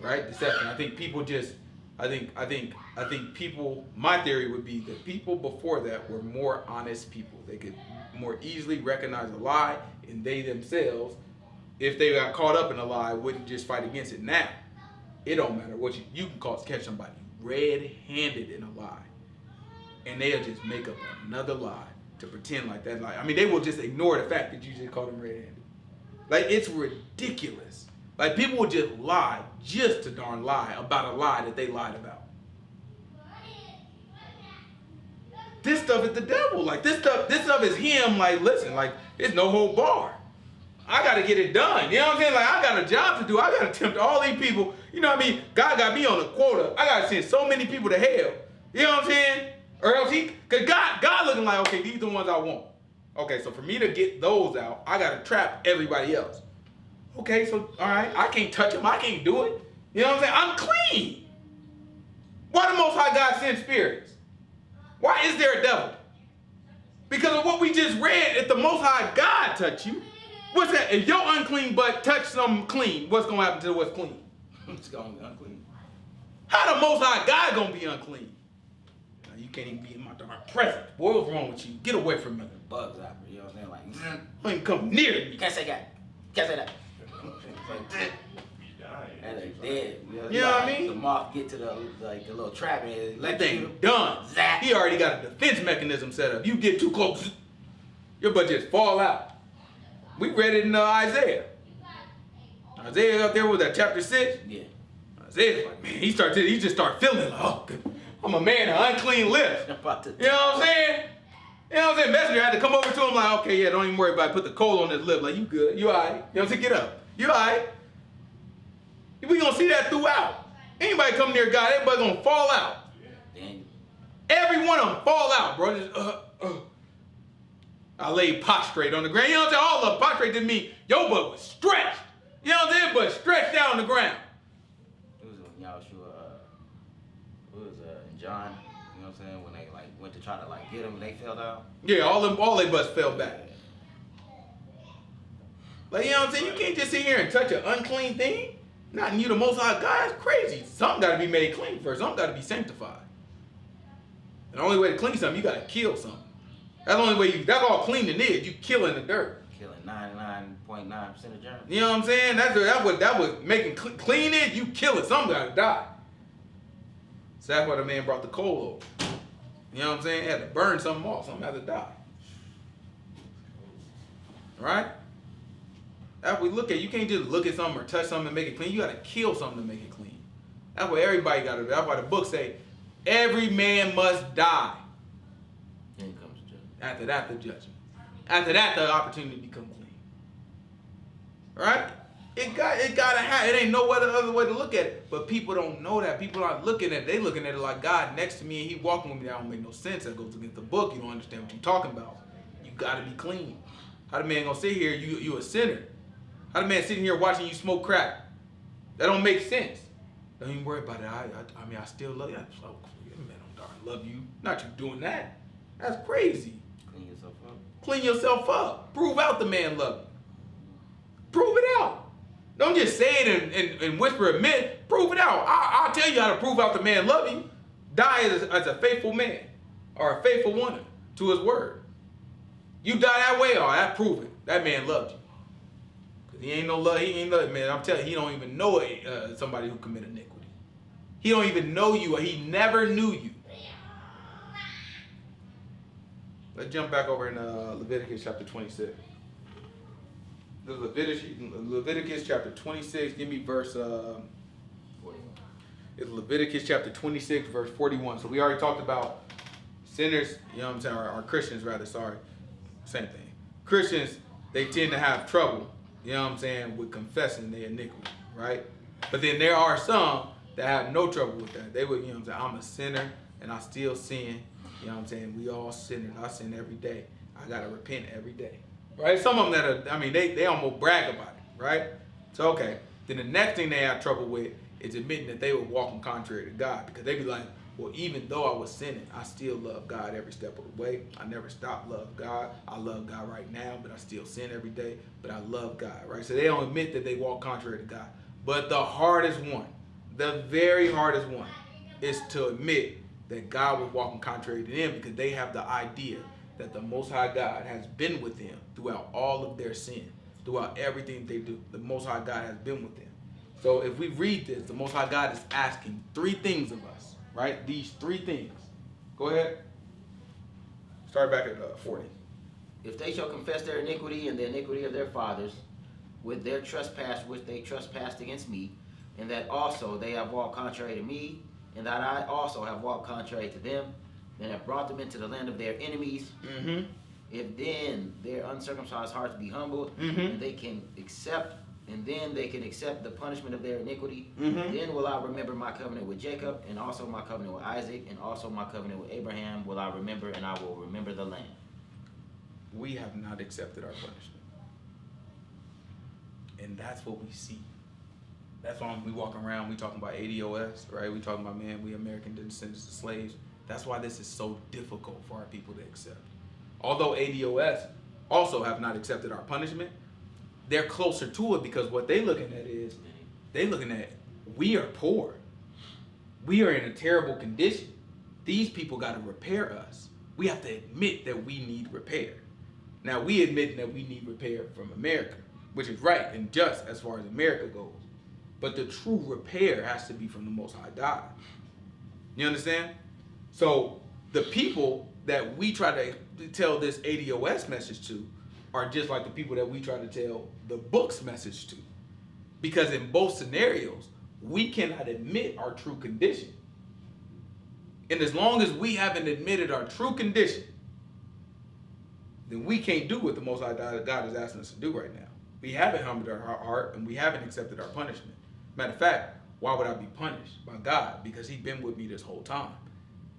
right? Deception. I think people just, I think people, my theory would be that people before that were more honest people. They could more easily recognize a lie, and they themselves, if they got caught up in a lie, wouldn't just fight against it. Now, it don't matter what you can catch somebody red-handed in a lie, and they'll just make up another lie to pretend like that lie. I mean, they will just ignore the fact that you just called them red-handed. Like, it's ridiculous. Like, people will just lie just to darn lie about a lie that they lied about. This stuff is the devil. Like, this stuff is him. Like, listen, like, it's no whole bar. I got to get it done. You know what I'm saying? Like, I got a job to do. I got to tempt all these people. You know what I mean? God got me on a quota. I got to send so many people to hell. You know what I'm saying? Or else because God looking like, okay, these are the ones I want. Okay, so for me to get those out, I got to trap everybody else. Okay, so, all right, I can't touch them. I can't do it. You know what I'm saying? I'm clean. Why the Most High God send spirits? Why is there a devil? Because of what we just read. If the Most High God touch you, what's that? If your unclean butt touch something clean, what's going to happen to what's clean? It's going to be unclean. How the Most High God going to be unclean? Now, you can't even be in my dark presence. Boy, what's wrong with you? Get away from me. Bugs out there, you know what I'm saying? Like, Don't even come near me. you can't say that. Can't say that. And they dead. You know what I mean? The moth get to the little trap and That thing done. Zap. He already got a defense mechanism set up. You get too close, your butt just fall out. We read it in Isaiah. Isaiah up there with that chapter 6. Yeah. Isaiah's like, man, he just start feeling like, oh, I'm a man of unclean lips. You know what I'm saying? You know what I'm saying? Messenger had to come over to him like, okay, yeah, don't even worry about it. Put the coal on his lip. Like, you good. You all right. You know what I'm saying? Get up. You all right. We going to see that throughout. Anybody come near God, everybody going to fall out. Every one of them fall out, bro. Just, I laid prostrate on the ground. You know what I'm saying? All of them prostrate didn't mean your butt was stretched. You know what I'm saying? But stretched out on the ground. It was when y'all in John, you know what I'm saying? When they went to try to get them and they fell down. Yeah, all they butts fell back. Like, you know what I'm saying? You can't just sit here and touch an unclean thing. Not in you, the Most High God. That's crazy. Something got to be made clean first. Something got to be sanctified. And the only way to clean something, you got to kill something. That's the only way that's all cleaning is. You killing the dirt. Killing 99.9% of germs. You know what I'm saying? That was making clean it. You kill it. Something got to die. So that's why the man brought the coal over. You know what I'm saying? He had to burn something off. Something had to die. Right? That's what we look at. You can't just look at something or touch something and make it clean. You got to kill something to make it clean. That's what everybody got to do. That's why the book say, every man must die. Then comes judgment. After that, the judgment. After that, the opportunity to become clean. Right? It gotta happen. It ain't no other way to look at it. But people don't know that. People aren't looking at it. They looking at it like God next to me and he walking with me. That don't make no sense. That goes against the book. You don't understand what you're talking about. You gotta be clean. How the man gonna sit here? You a sinner. How the man sitting here watching you smoke crack? That don't make sense. Don't even worry about it. I mean, I still love you. Man, I'm darn love you. Not you doing that. That's crazy. Clean yourself up. Clean yourself up. Prove out the man love you. Prove it out. Don't just say it and whisper a myth. Prove it out. I'll tell you how to prove out the man love you. Die as a faithful man or a faithful woman to his word. You die that way, or I prove it. That man loved you. Cause he ain't no love. He ain't love, man. I'm telling you, he don't even know somebody who committed iniquity. He don't even know you, or he never knew you. Let's jump back over in Leviticus chapter 26. Leviticus chapter 26. Give me verse. 41. It's Leviticus chapter 26, verse 41. So we already talked about sinners. You know what I'm saying? Or Christians, rather. Sorry. Same thing. Christians, they tend to have trouble, you know what I'm saying, with confessing their iniquity, right? But then there are some that have no trouble with that. They would, you know what I'm saying, I'm a sinner and I still sin. You know what I'm saying? We all sinners. I sin every day. I got to repent every day, right? Some of them that are, I mean, they almost brag about it, right? So, okay. Then the next thing they have trouble with is admitting that they were walking contrary to God, because they be like, well, even though I was sinning, I still love God every step of the way. I never stopped loving God. I love God right now, but I still sin every day. But I love God, right? So they don't admit that they walk contrary to God. But the hardest one, the very hardest one, is to admit that God was walking contrary to them, because they have the idea that the Most High God has been with them throughout all of their sin, throughout everything they do. The Most High God has been with them. So if we read this, the Most High God is asking three things of us. Right? These three things. Go ahead. Start back at 40. If they shall confess their iniquity and the iniquity of their fathers, with their trespass which they trespassed against me, and that also they have walked contrary to me, and that I also have walked contrary to them, and have brought them into the land of their enemies, if then their uncircumcised hearts be humbled, and they can accept the punishment of their iniquity. Then will I remember my covenant with Jacob, and also my covenant with Isaac, and also my covenant with Abraham will I remember, and I will remember the land. We have not accepted our punishment. And that's what we see. That's why we walking around, we talking about ADOS, right? We talking about, man, we American descendants of slaves. That's why this is so difficult for our people to accept. Although ADOS also have not accepted our punishment, they're closer to it because what they looking at is, they looking at, we are poor. We are in a terrible condition. These people got to repair us. We have to admit that we need repair. Now, we admit that we need repair from America, which is right and just as far as America goes. But the true repair has to be from the Most High God. You understand? So the people that we try to tell this ADOS message to are just like the people that we try to tell the book's message to. Because in both scenarios, we cannot admit our true condition. And as long as we haven't admitted our true condition, then we can't do what the Most High God is asking us to do right now. We haven't humbled our heart and we haven't accepted our punishment. Matter of fact, why would I be punished by God? Because He's been with me this whole time.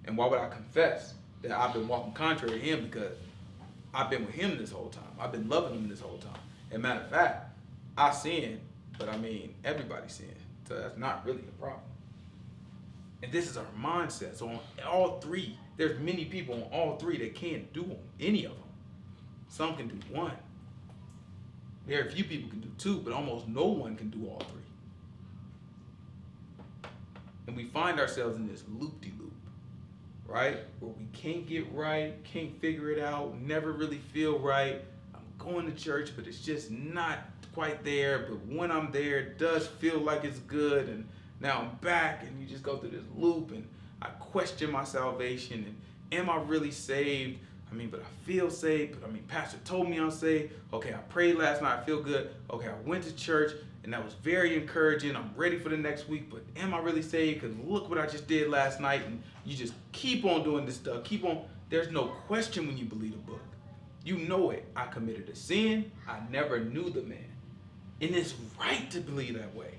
And why would I confess that I've been walking contrary to Him? Because I've been with Him this whole time. I've been loving Him this whole time. And matter of fact, I sin, but I mean, everybody sin. So that's not really a problem. And this is our mindset. So on all three, there's many people on all three that can't do any of them. Some can do one. Very few people can do two, but almost no one can do all three. And we find ourselves in this loop-de-loop, right? Where we can't get right, can't figure it out, never really feel right. I'm going to church, but it's just not quite there. But when I'm there, it does feel like it's good. And now I'm back, and you just go through this loop, and I question my salvation. And am I really saved? I mean, but I feel saved. But I mean, Pastor told me I'm saved. Okay, I prayed last night. I feel good. Okay, I went to church, and that was very encouraging. I'm ready for the next week. But am I really saved? Because look what I just did last night. And you just keep on doing this stuff. Keep on. There's no question when you believe the book. You know it. I committed a sin. I never knew the man. And it's right to believe that way.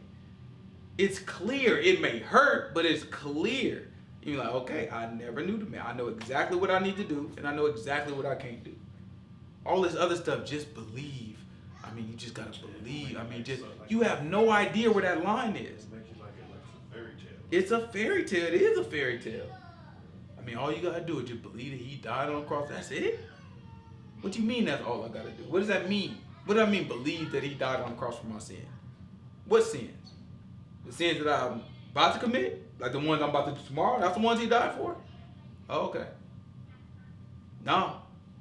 It's clear. It may hurt, but it's clear. You're like, okay, I never knew the man. I know exactly what I need to do, and I know exactly what I can't do. All this other stuff, just believe. I mean, you just gotta believe. I mean, just you have no idea where that line is. It's a fairy tale. It is a fairy tale. I mean, all you gotta do is just believe that He died on the cross. That's it? What do you mean that's all I gotta do? What does that mean? What do I mean, believe that He died on the cross for my sin? What sins? The sins that I'm about to commit? Like the ones I'm about to do tomorrow? That's the ones He died for? Oh, okay. No.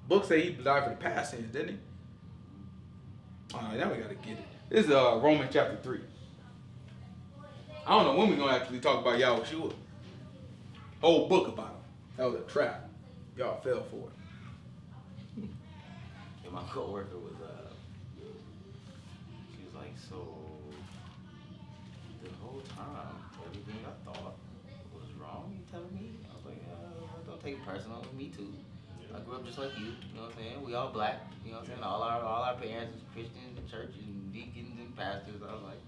Book say He died for the past sins, didn't He? All right, now we got to get it. This is Romans chapter 3. I don't know when we're going to actually talk about Yahushua. Old book about him. That was a trap. Y'all fell for it. And my coworker was, she was like, so the whole time, everything I thought was wrong, you telling me? I was like, don't take it personal. Me too. I grew up just like you know what I'm saying? We all black, you know what I'm saying? All our parents was Christians and churches and deacons and pastors. I was like,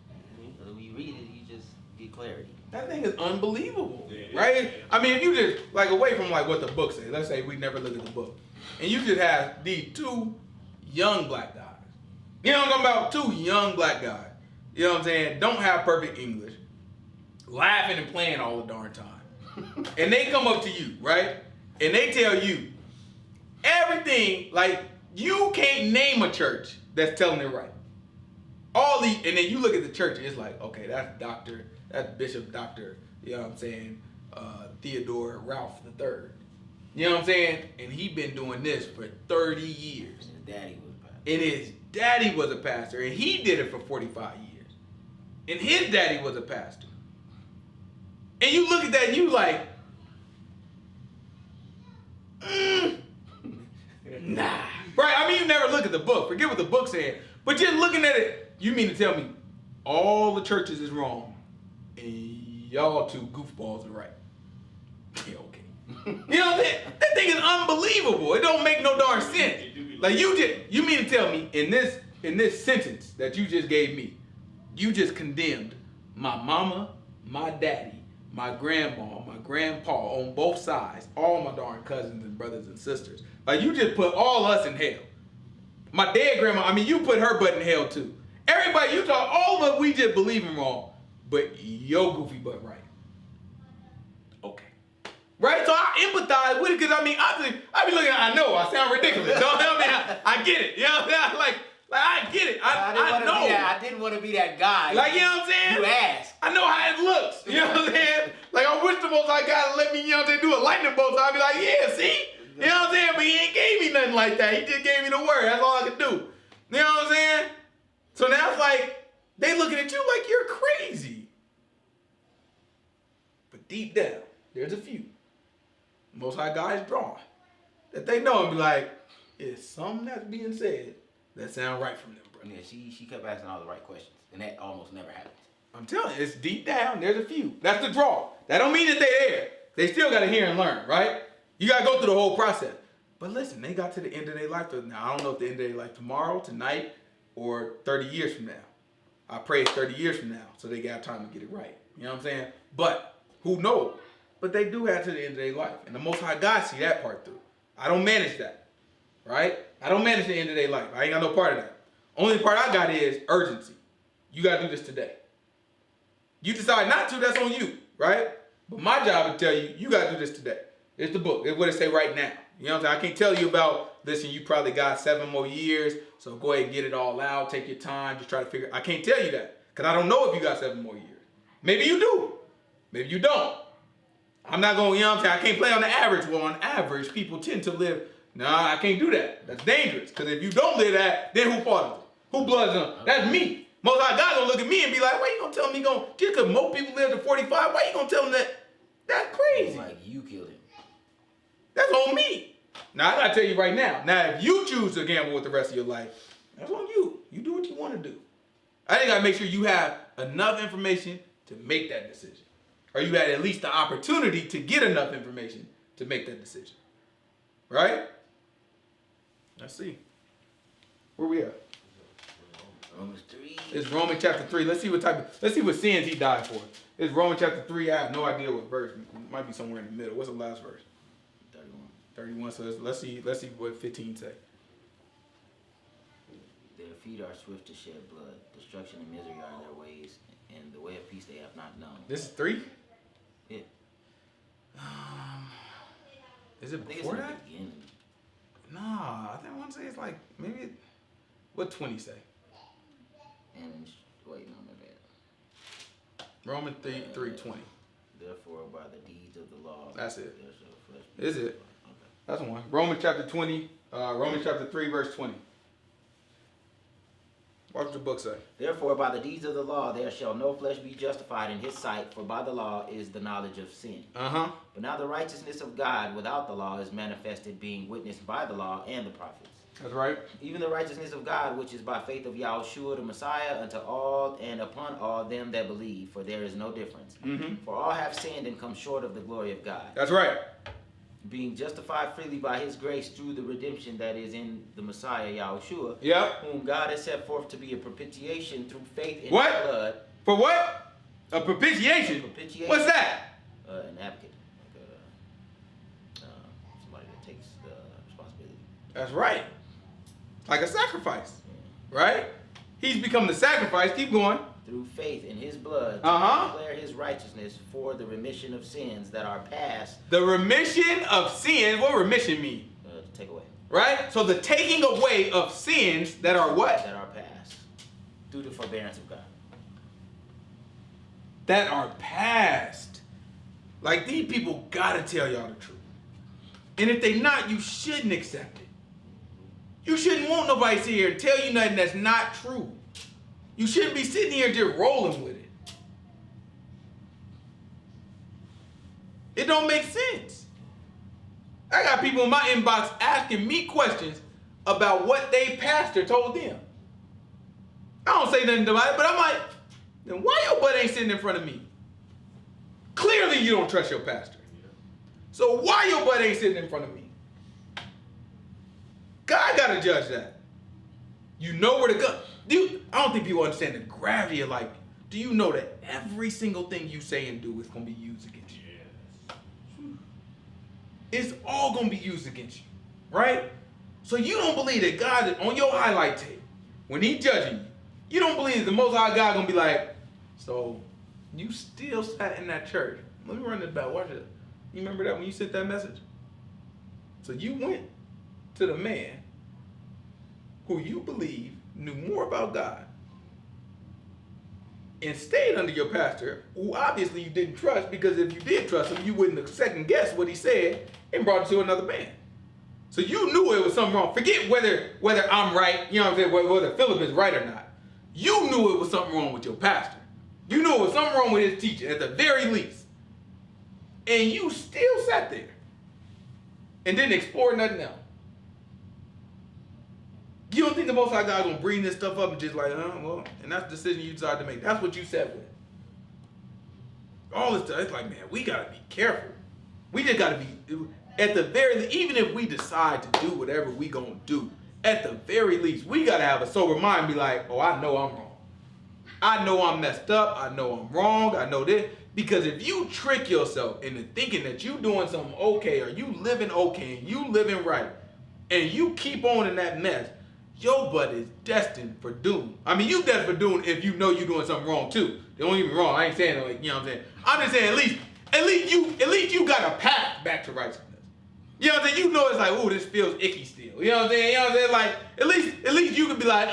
so when you read it, you just get clarity. That thing is unbelievable, right? I mean, if you just, like, away from, like, what the book says, let's say we never look at the book, and you just have these two young black guys. You know what I'm talking about? Two young black guys. You know what I'm saying? Don't have perfect English. Laughing and playing all the darn time. And they come up to you, right? And they tell you everything, like, you can't name a church that's telling it right. All these, and then you look at the church and it's like, okay, that's Bishop Dr., you know what I'm saying, Theodore Ralph III. You know what I'm saying? And he been doing this for 30 years. And his daddy was a pastor. And his daddy was a pastor, and he did it for 45 years. And his daddy was a pastor. And you look at that and you like, nah. Right? I mean, you never look at the book. Forget what the book said. But just looking at it, you mean to tell me all the churches is wrong and y'all two goofballs are right? Yeah, okay. You know what I'm saying? That thing is unbelievable. It don't make no darn sense. Like you mean to tell me in this sentence that you just gave me, you just condemned my mama, my daddy, my grandma, my grandpa on both sides, all my darn cousins and brothers and sisters. Like you just put all us in hell. My dead grandma, I mean, you put her butt in hell too. Everybody, you talk, all of us, we just believe in wrong. but your goofy butt right. Okay. Right? So I empathize with it because I mean, I be looking, I know, I sound ridiculous. Don't tell me I get it. You know what I'm saying? Like I get it. I know. I didn't want to be that guy. Like, you know what I'm saying? You asked. I know how it looks. You know what I'm saying? Like, I wish the Most High God let me, you know what I'm saying, do a lightning bolt. So I'd be like, yeah, see? You know what I'm saying? But he ain't gave me nothing like that. He just gave me the word. That's all I could do. You know what I'm saying? So now it's like, they looking at you like you're crazy. But deep down, there's a few. Most High God is drawing. That they know and be like, it's something that's being said that sound right from them, bro. Yeah, she kept asking all the right questions. And that almost never happens. I'm telling you, it's deep down. There's a few. That's the draw. That don't mean that they're there. They still got to hear and learn, right? You got to go through the whole process. But listen, they got to the end of their life. Now, I don't know if the end of their life tomorrow, tonight, or 30 years from now. I pray it's 30 years from now, so they got time to get it right. You know what I'm saying? But who knows? But they do have to the end of their life. And the Most High God see that part through. I don't manage that, right? I don't manage the end of their life. I ain't got no part of that. Only part I got is urgency. You got to do this today. You decide not to, that's on you, right? But my job is to tell you, you got to do this today. It's the book. It's what it say right now. You know what I'm saying? I can't tell you about, listen, you probably got 7 more years, so go ahead and get it all out. Take your time. Just try to figure it. I can't tell you that because I don't know if you got 7 more years. Maybe you do. Maybe you don't. I'm not going, you know what I'm saying? I can't play on the average. Well, on average, people tend to live. Nah, I can't do that. That's dangerous because if you don't live that, then who fault is it? Who bloods them? That's me. Most High God gonna look at me and be like, why you gonna tell me just because most people live to 45, why you gonna tell them that? That's crazy. Like you killed him. That's on me. Now, I gotta tell you right now. Now, if you choose to gamble with the rest of your life, that's on you. You do what you want to do. I think I gotta make sure you have enough information to make that decision. Or you had at least the opportunity to get enough information to make that decision. Right? Let's see. Where we at? Romans 3. It's Romans chapter 3. Let's see what sins he died for. It's Romans chapter 3. I have no idea what verse. It might be somewhere in the middle. What's the last verse? 31. So let's see what 15 say. Their feet are swift to shed blood. Destruction and misery are in their ways, and the way of peace they have not known. This is 3? Yeah. Is it before that? Beginning. Nah, I think I want to say it's like maybe. What 20 say? And wait, no, my bad. Romans 3:20. Therefore, by the deeds of the law. That's it. Flesh. Is it? Okay. That's one. Romans chapter 20. Romans chapter 3 verse 20. What does the book say? Therefore, by the deeds of the law, there shall no flesh be justified in his sight, for by the law is the knowledge of sin. But now the righteousness of God without the law is manifested, being witnessed by the law and the prophets. That's right. Even the righteousness of God, which is by faith of Yahushua the Messiah, unto all and upon all them that believe, for there is no difference. For all have sinned and come short of the glory of God. That's right. Being justified freely by his grace through the redemption that is in the Messiah Yahushua, whom God has set forth to be a propitiation through faith in his blood. For what? A propitiation? What's that? An advocate. Somebody that takes the responsibility. That's right. Like a sacrifice. Right? He's become the sacrifice. Keep going. Through faith in his blood, to declare his righteousness for the remission of sins that are past. The remission of sins. What remission mean? To take away. Right? So the taking away of sins that are what? That are past. Through the forbearance of God. That are past. Like, these people gotta tell y'all the truth. And if they not, you shouldn't accept it. You shouldn't want nobody to sit here and tell you nothing that's not true. You shouldn't be sitting here just rolling with it. It don't make sense. I got people in my inbox asking me questions about what they pastor told them. I don't say nothing about it, but I'm like, then why your butt ain't sitting in front of me? Clearly you don't trust your pastor. So why your butt ain't sitting in front of me? God gotta judge that. You know where to go. Dude, I don't think people understand the gravity of, like, do you know that every single thing you say and do is going to be used against you? Yes. It's all going to be used against you, right? So you don't believe that God is on your highlight tape, when he's judging you, you don't believe that the Most High God going to be like, so You still sat in that church. Let me run this back. Watch it. You remember that when you sent that message? So you went to the man who you believe knew more about God and stayed under your pastor, who obviously you didn't trust, because if you did trust him, you wouldn't have second guessed what he said and brought you to another man. So you knew it was something wrong. Forget whether I'm right, you know what I'm saying, whether Philip is right or not. You knew it was something wrong with your pastor. You knew it was something wrong with his teaching, at the very least. And you still sat there and didn't explore nothing else. You don't think the Most High God gonna bring this stuff up and just like, well, and that's the decision you decide to make. That's what you said with. All this stuff, it's like, man, we gotta be careful. We just gotta be, at the very least, even if we decide to do whatever we gonna do, at the very least, we gotta have a sober mind and be like, oh, I know I'm wrong. I know I'm messed up. I know I'm wrong. I know this. Because if you trick yourself into thinking that you doing something okay, or you living okay, and you living right, and you keep on in that mess, your butt is destined for doom. I mean, you destined for doom if you know you're doing something wrong too. Don't get me wrong. I ain't saying like, you know what I'm saying. I'm just saying at least you got a path back to righteousness. You know what I'm saying? You know it's like, oh, this feels icky still. You know what I'm saying? You know what I'm saying? Like, at least you can be like,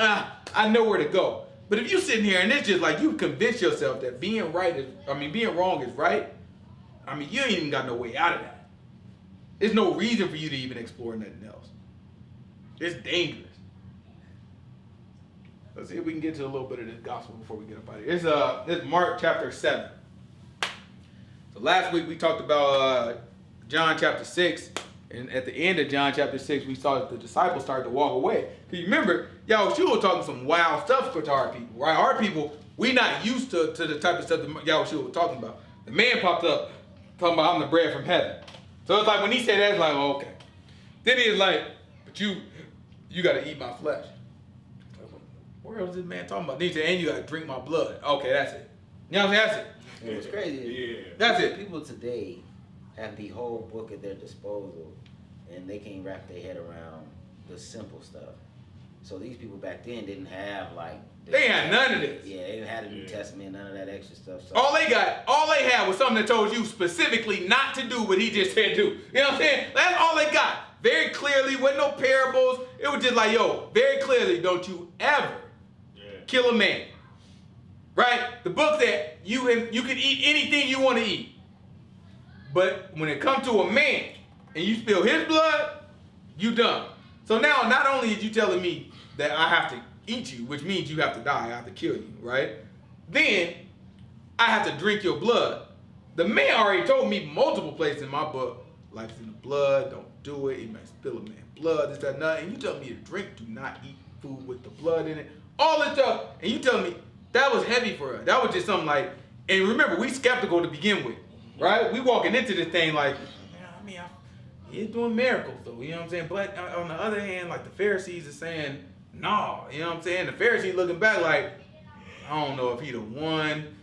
I know where to go. But if you sitting here and it's just like you convince yourself that being wrong is right, I mean, you ain't even got no way out of that. There's no reason for you to even explore nothing else. It's dangerous. Let's see if we can get to a little bit of this gospel before we get up out of here. It's Mark chapter 7. So last week we talked about John chapter 6. And at the end of John chapter 6, we saw that the disciples started to walk away. Because you remember, Yahushua was talking some wild stuff to our people, right? Our people, we not used to the type of stuff that Yahushua was talking about. The man popped up talking about, I'm the bread from heaven. So it's like when he said that, it's like, oh, okay. Then he was like, but you got to eat my flesh. Where was this man talking about? Then he said, and you got to drink my blood. Okay, that's it. You know what I'm saying? That's it. It's crazy. Yeah. That's it. People today have the whole book at their disposal, and they can't wrap their head around the simple stuff. So these people back then didn't have like they had none of this. Yeah, they didn't have the New Testament, none of that extra stuff. So all they had was something that told you specifically not to do what he just said do. You know what I'm saying? That's all they got. Very clearly, with no parables. It was just like, yo, very clearly, don't you ever kill a man. Right? The book said you can eat anything you want to eat. But when it comes to a man and you spill his blood, you done. So now not only is you telling me that I have to eat you, which means you have to die, I have to kill you, right? Then I have to drink your blood. The man already told me multiple places in my book, life's in the blood, don't do it, it might spill a man's blood, this, that, and that. And you tell me to drink, do not eat food with the blood in it. All this stuff. And you tell me that was heavy for us. That was just something like, and remember, we skeptical to begin with. Right? We walking into this thing like, he's doing miracles though, you know what I'm saying? But on the other hand, like the Pharisees are saying, no, you know what I'm saying? The Pharisees looking back like, I don't know if he the one.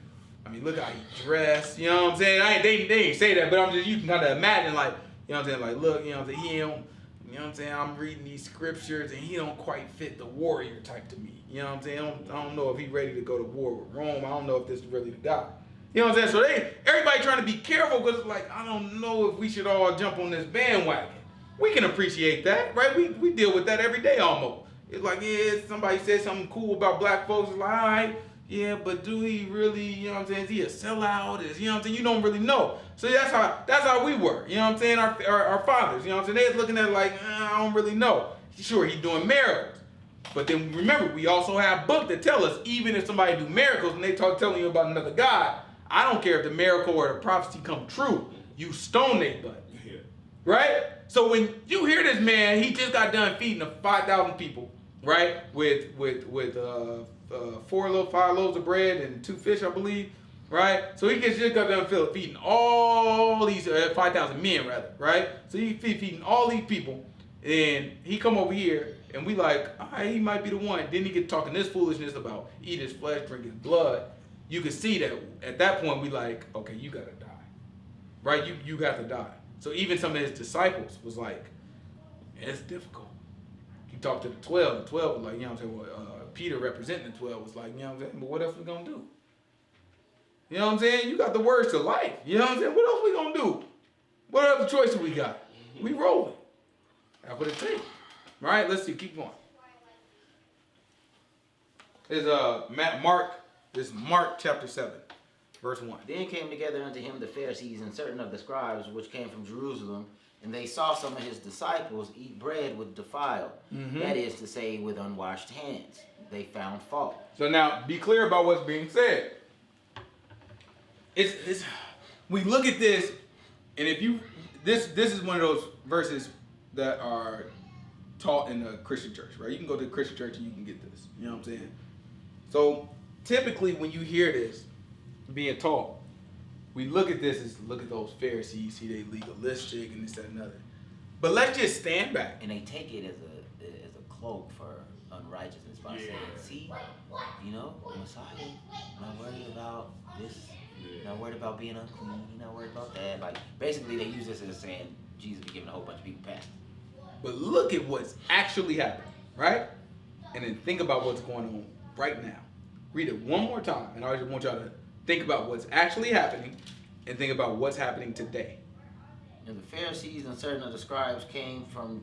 I mean, look how he dressed, you know what I'm saying? They ain't say that, but you can kind of imagine like, you know what I'm saying? Like, look, you know what I'm saying? He don't, you know what I'm saying? I'm reading these scriptures and he don't quite fit the warrior type to me. You know what I'm saying? I don't know if he's ready to go to war with Rome. I don't know if this is really the guy. You know what I'm saying? So everybody trying to be careful because it's like, I don't know if we should all jump on this bandwagon. We can appreciate that, right? We deal with that every day almost. It's like, yeah, somebody said something cool about black folks. It's like, all right, yeah, but do he really, you know what I'm saying? Is he a sellout? You know what I'm saying? You don't really know. So that's how we were. You know what I'm saying? Our fathers, you know what I'm saying? They're looking at it like, I don't really know. Sure, he's doing miracles. But then remember, we also have books that tell us, even if somebody do miracles and they telling you about another God, I don't care if the miracle or the prophecy come true. You stone their butt. Yeah. Right? So when you hear this man, he just got done feeding 5,000 people, right? With 5 loaves of bread and 2 fish, I believe. Right? So he just got done feeding all these 5,000 men, rather. Right? So he feeding all these people, and he come over here, and we like, all right, he might be the one. Then he get talking this foolishness about eat his flesh, drink his blood. You can see that at that point we like, okay, you gotta die, right? You have to die. So even some of his disciples was like, it's difficult. He talked to the 12. The 12 was like, you know what I'm saying? Well, Peter representing the 12 was like, you know what I'm saying? But what else we gonna do? You know what I'm saying? You got the words to life. You know what I'm saying? What else we gonna do? What other choices we got? We rolling. That's what it takes. Right? Let's see. Keep going. Is Mark chapter 7, verse 1. Then came together unto him the Pharisees and certain of the scribes which came from Jerusalem, and they saw some of his disciples eat bread with defile, that is to say, with unwashed hands. They found fault. So now, be clear about what's being said. We look at this, and if you this is one of those verses that are taught in a Christian church, right? You can go to a Christian church and you can get this. You know what I'm saying? So typically when you hear this being taught, we look at this as look at those Pharisees, see they legalistic and this, that, and other. But let's just stand back. And they take it as a cloak for unrighteousness by saying, see, you know, Messiah, not worried about this, not worried about being unclean, not worried about that. Like, basically they use this as saying Jesus be giving a whole bunch of people passes. But look at what's actually happening, right? And then think about what's going on right now. Read it one more time, and I just want y'all to think about what's actually happening and think about what's happening today. And the Pharisees and certain of the scribes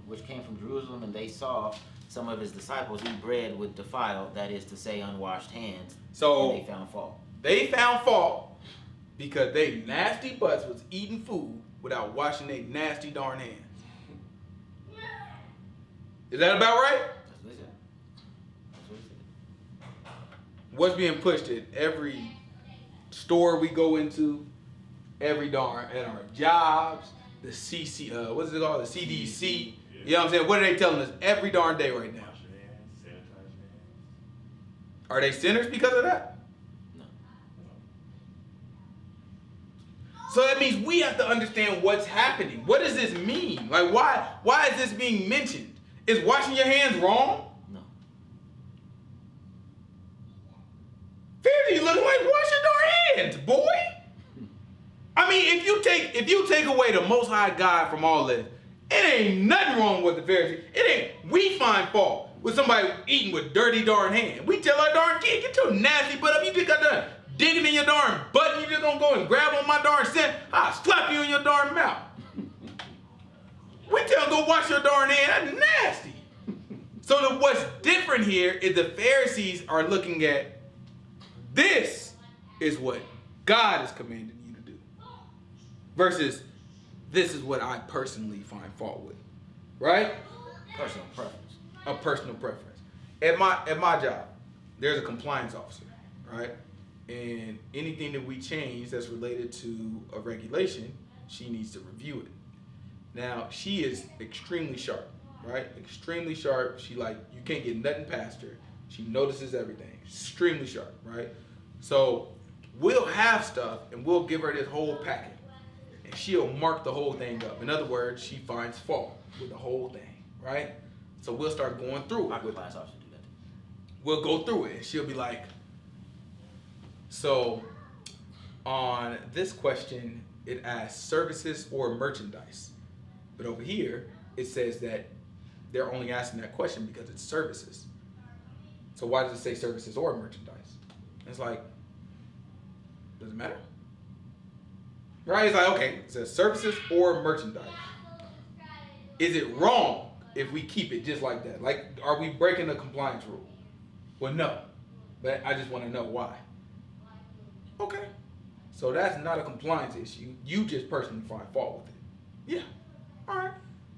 which came from Jerusalem, and they saw some of his disciples eat bread with defile, that is to say, unwashed hands. So and they found fault. They found fault because they nasty butts was eating food without washing their nasty darn hands. Is that about right? That's what he said. That's what he said. What's being pushed at every store we go into, every darn at our jobs, the CC, what's it called? The CDC. You know what I'm saying? What are they telling us every darn day right now? Are they sinners because of that? No. So that means we have to understand what's happening. What does this mean? Like, why is this being mentioned? Is washing your hands wrong? No. Pharisees looking like wash your darn hands, boy. I mean, if you take away the Most High God from all this, it ain't nothing wrong with the Pharisees. We find fault with somebody eating with dirty darn hands. We tell our darn kid, get your nasty butt up. You just got done digging in your darn butt and you just gonna go and grab on my darn scent. I'll slap you in your darn mouth. We tell them go wash your darn hand. That's nasty. So what's different here is the Pharisees are looking at this is what God is commanding you to do. Versus this is what I personally find fault with. Right? Personal preference. A personal preference. At my job, there's a compliance officer, right? And anything that we change that's related to a regulation, she needs to review it. Now, she is extremely sharp, right? Extremely sharp. She you can't get nothing past her. She notices everything. Extremely sharp, right? So we'll have stuff and we'll give her this whole packet. And she'll mark the whole thing up. In other words, she finds fault with the whole thing, right? So we'll start going through it. My compliance officer do that. We'll go through it and she'll be like, so on this question, it asks services or merchandise. But over here, it says that they're only asking that question because it's services. So why does it say services or merchandise? And it's like, does it matter? Right? It's like, okay, it says services or merchandise. Is it wrong if we keep it just like that? Like, are we breaking the compliance rule? Well, no. But I just want to know why. Okay. So that's not a compliance issue. You just personally find fault with it. Yeah. All right.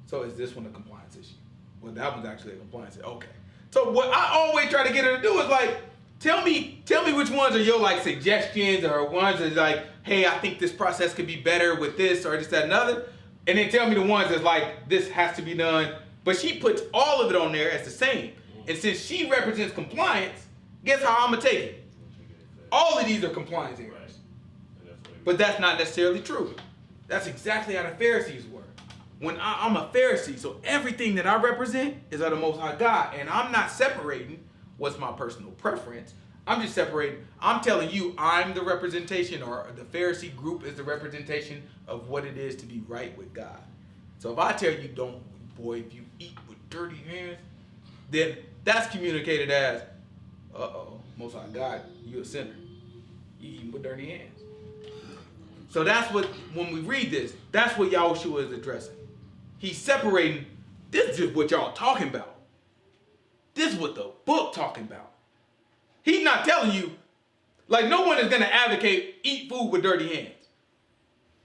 So is this one a compliance issue? Well, that one's actually a compliance issue. Okay. So what I always try to get her to do is like, tell me which ones are your like suggestions or ones that like, hey, I think this process could be better with this or this, that, and other. And then tell me the ones that's like, this has to be done. But she puts all of it on there as the same. And since she represents compliance, guess how I'm going to take it? All of these are compliance areas. But that's not necessarily true. That's exactly how the Pharisees were. When I'm a Pharisee, so everything that I represent is of the Most High God. And I'm not separating what's my personal preference. I'm just separating. I'm telling you I'm the representation, or the Pharisee group is the representation of what it is to be right with God. So if I tell you, don't, boy, if you eat with dirty hands, then that's communicated as, Most High God, you a sinner. You eating with dirty hands. So that's what, when we read this, that's what Yahushua is addressing. He's separating, this is what y'all talking about. This is what the book talking about. He's not telling you, like no one is going to advocate eat food with dirty hands.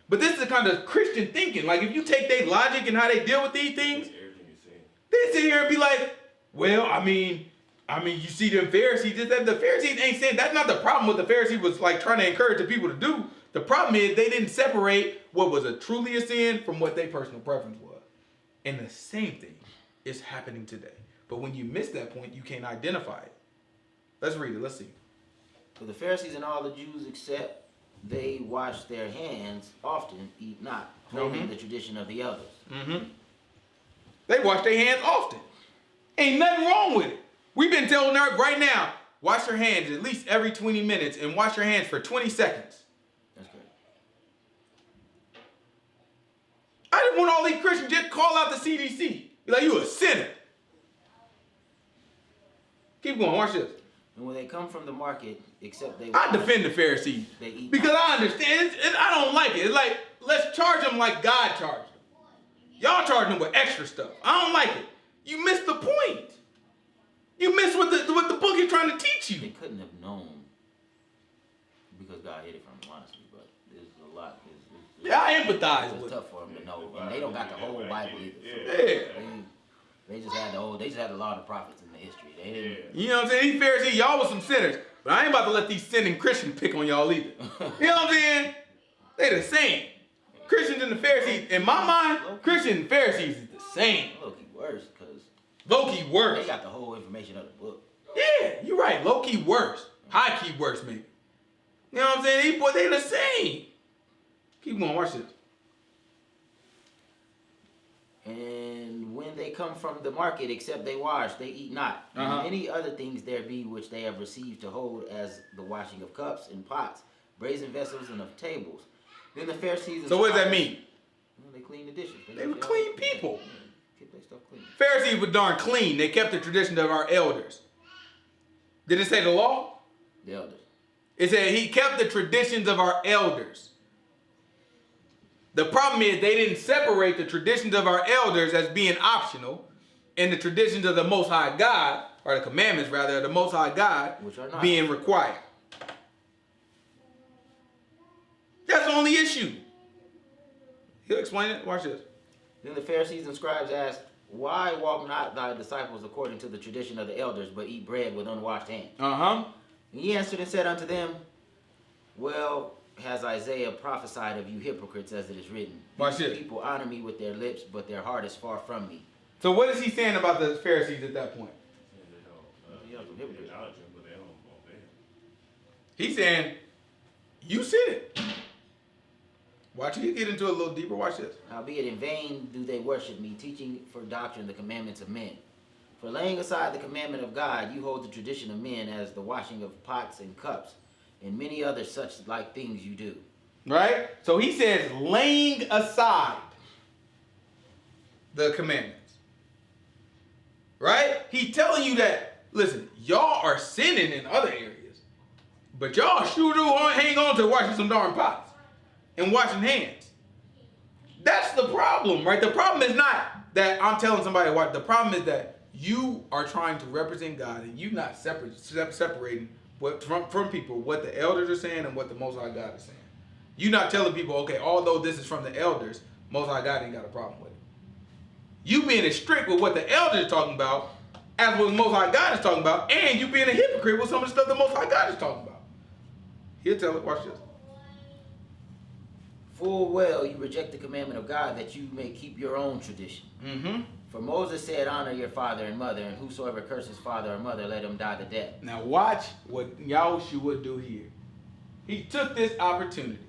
But this is the kind of Christian thinking. Like if you take their logic and how they deal with these things, they sit here and be like, well, I mean, you see them Pharisees, the Pharisees ain't saying, that's not the problem what the Pharisees was like trying to encourage the people to do. The problem is they didn't separate what was truly a sin from what their personal preference was. And the same thing is happening today. But when you miss that point, you can't identify it. Let's read it. Let's see. For the Pharisees and all the Jews except they wash their hands often, eat not, holding the tradition of the elders. They wash their hands often. Ain't nothing wrong with it. We've been telling her right now, wash your hands at least every 20 minutes and wash your hands for 20 seconds. That's good. I didn't want all these Christians just call out the CDC. Be like, you a sinner. Keep going, watch this. And when they come from the market, except they... I defend the Pharisees. They eat because I understand. I don't like it. It's like, let's charge them like God charged them. Y'all charging them with extra stuff. I don't like it. You missed the point. You missed what the book is trying to teach you. They couldn't have known because God hid it from them, honestly, but there's a lot. Yeah, I empathize with it. It's tough for them to know, and they don't got the whole Bible either. Yeah. They just had the law of the prophets in the history. They didn't. You know what I'm saying? These Pharisees, y'all was some sinners, but I ain't about to let these sinning Christians pick on y'all either. You know what I'm saying? They the same. Christians and the Pharisees, in my mind, Christians and Pharisees is the same. Low-key worse, because low-key worse. They got the whole information of the book. Yeah, you're right. Low-key worse. High-key worse, maybe. You know what I'm saying? These boys, they the same. Keep going, watch this. And when they come from the market, except they wash, they eat not. And any other things there be which they have received to hold, as the washing of cups and pots, brazen vessels, and of tables. Then the Pharisees... So what does that mean? Well, they clean the dishes. They were clean people. Keep their stuff clean. Pharisees were darn clean. They kept the tradition of our elders. Did it say the law? The elders. It said he kept the traditions of our elders. The problem is they didn't separate the traditions of our elders as being optional and the traditions of the Most High God, or the commandments rather, of the Most High God, which are not being required. That's the only issue. He'll explain it. Watch this. Then the Pharisees and scribes asked, why walk not thy disciples according to the tradition of the elders, but eat bread with unwashed hands? And he answered and said unto them, well, has Isaiah prophesied of you hypocrites, as it is written. These people honor me with their lips, but their heart is far from me. So what is he saying about the Pharisees at that point? He's saying, you said it. Watch it. You get into it a little deeper. Watch this. Howbeit in vain do they worship me, teaching for doctrine the commandments of men. For laying aside the commandment of God, you hold the tradition of men, as the washing of pots and cups, and many other such like things you do. Right? So he says, laying aside the commandments. Right? He's telling you that, listen, y'all are sinning in other areas, but y'all sure do hang on to washing some darn pots and washing hands. That's the problem, right? The problem is not that I'm telling somebody what. The problem is that you are trying to represent God and you not separating from people what the elders are saying and what the Most High God is saying. You're not telling people, okay, although this is from the elders, Most High God ain't got a problem with it. You being as strict with what the elders are talking about as what the Most High God is talking about, and you being a hypocrite with some of the stuff the Most High God is talking about. He'll tell it, watch this. Full well you reject the commandment of God, that you may keep your own tradition. For Moses said, honor your father and mother, and whosoever curses father or mother, let him die the death. Now watch what Yahushua would do here. He took this opportunity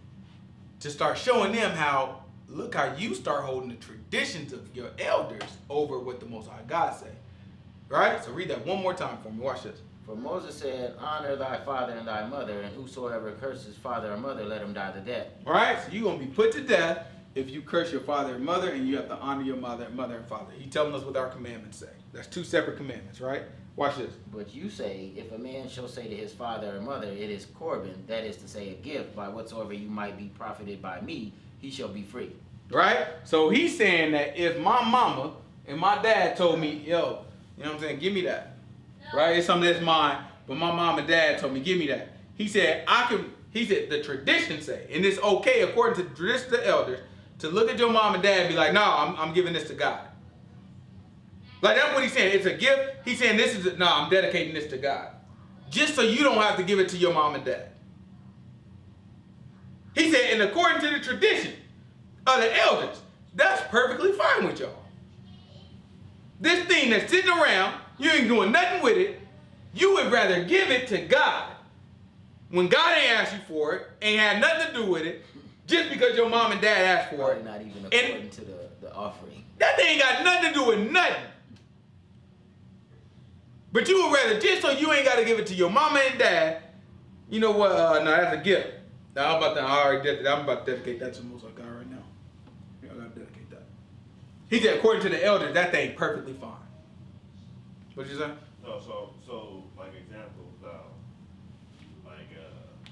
to start showing them how, look how you start holding the traditions of your elders over what the Most High God say. Right? So read that one more time for me. Watch this. For Moses said, honor thy father and thy mother, and whosoever curses father or mother, let him die the death. All right? So you're going to be put to death if you curse your father and mother, and you have to honor your mother and father. He's telling us what our commandments say. That's 2 separate commandments, right? Watch this. But you say, if a man shall say to his father or mother, it is Corban, that is to say a gift, by whatsoever you might be profited by me, he shall be free. Right? So he's saying that if my mama and my dad told me, yo, you know what I'm saying, give me that. Right? It's something that's mine, but my mom and dad told me, give me that. He said, the tradition say, and it's okay according to the tradition of the elders, to look at your mom and dad and be like, no, I'm giving this to God. Like, that's what he's saying. It's a gift. He's saying I'm dedicating this to God. Just so you don't have to give it to your mom and dad. He said, and according to the tradition of the elders, that's perfectly fine with y'all. This thing that's sitting around, you ain't doing nothing with it. You would rather give it to God. When God ain't asked you for it, ain't had nothing to do with it, just because your mom and dad asked for it. Not even according to the offering. That thing ain't got nothing to do with nothing. But you would rather, just so you ain't got to give it to your mama and dad, you know what, no, that's a gift. Now, I'm about to dedicate that to the Most High God right now. Yeah, I got to dedicate that. He said, according to the elders, that thing perfectly fine. What you say? No, so like example,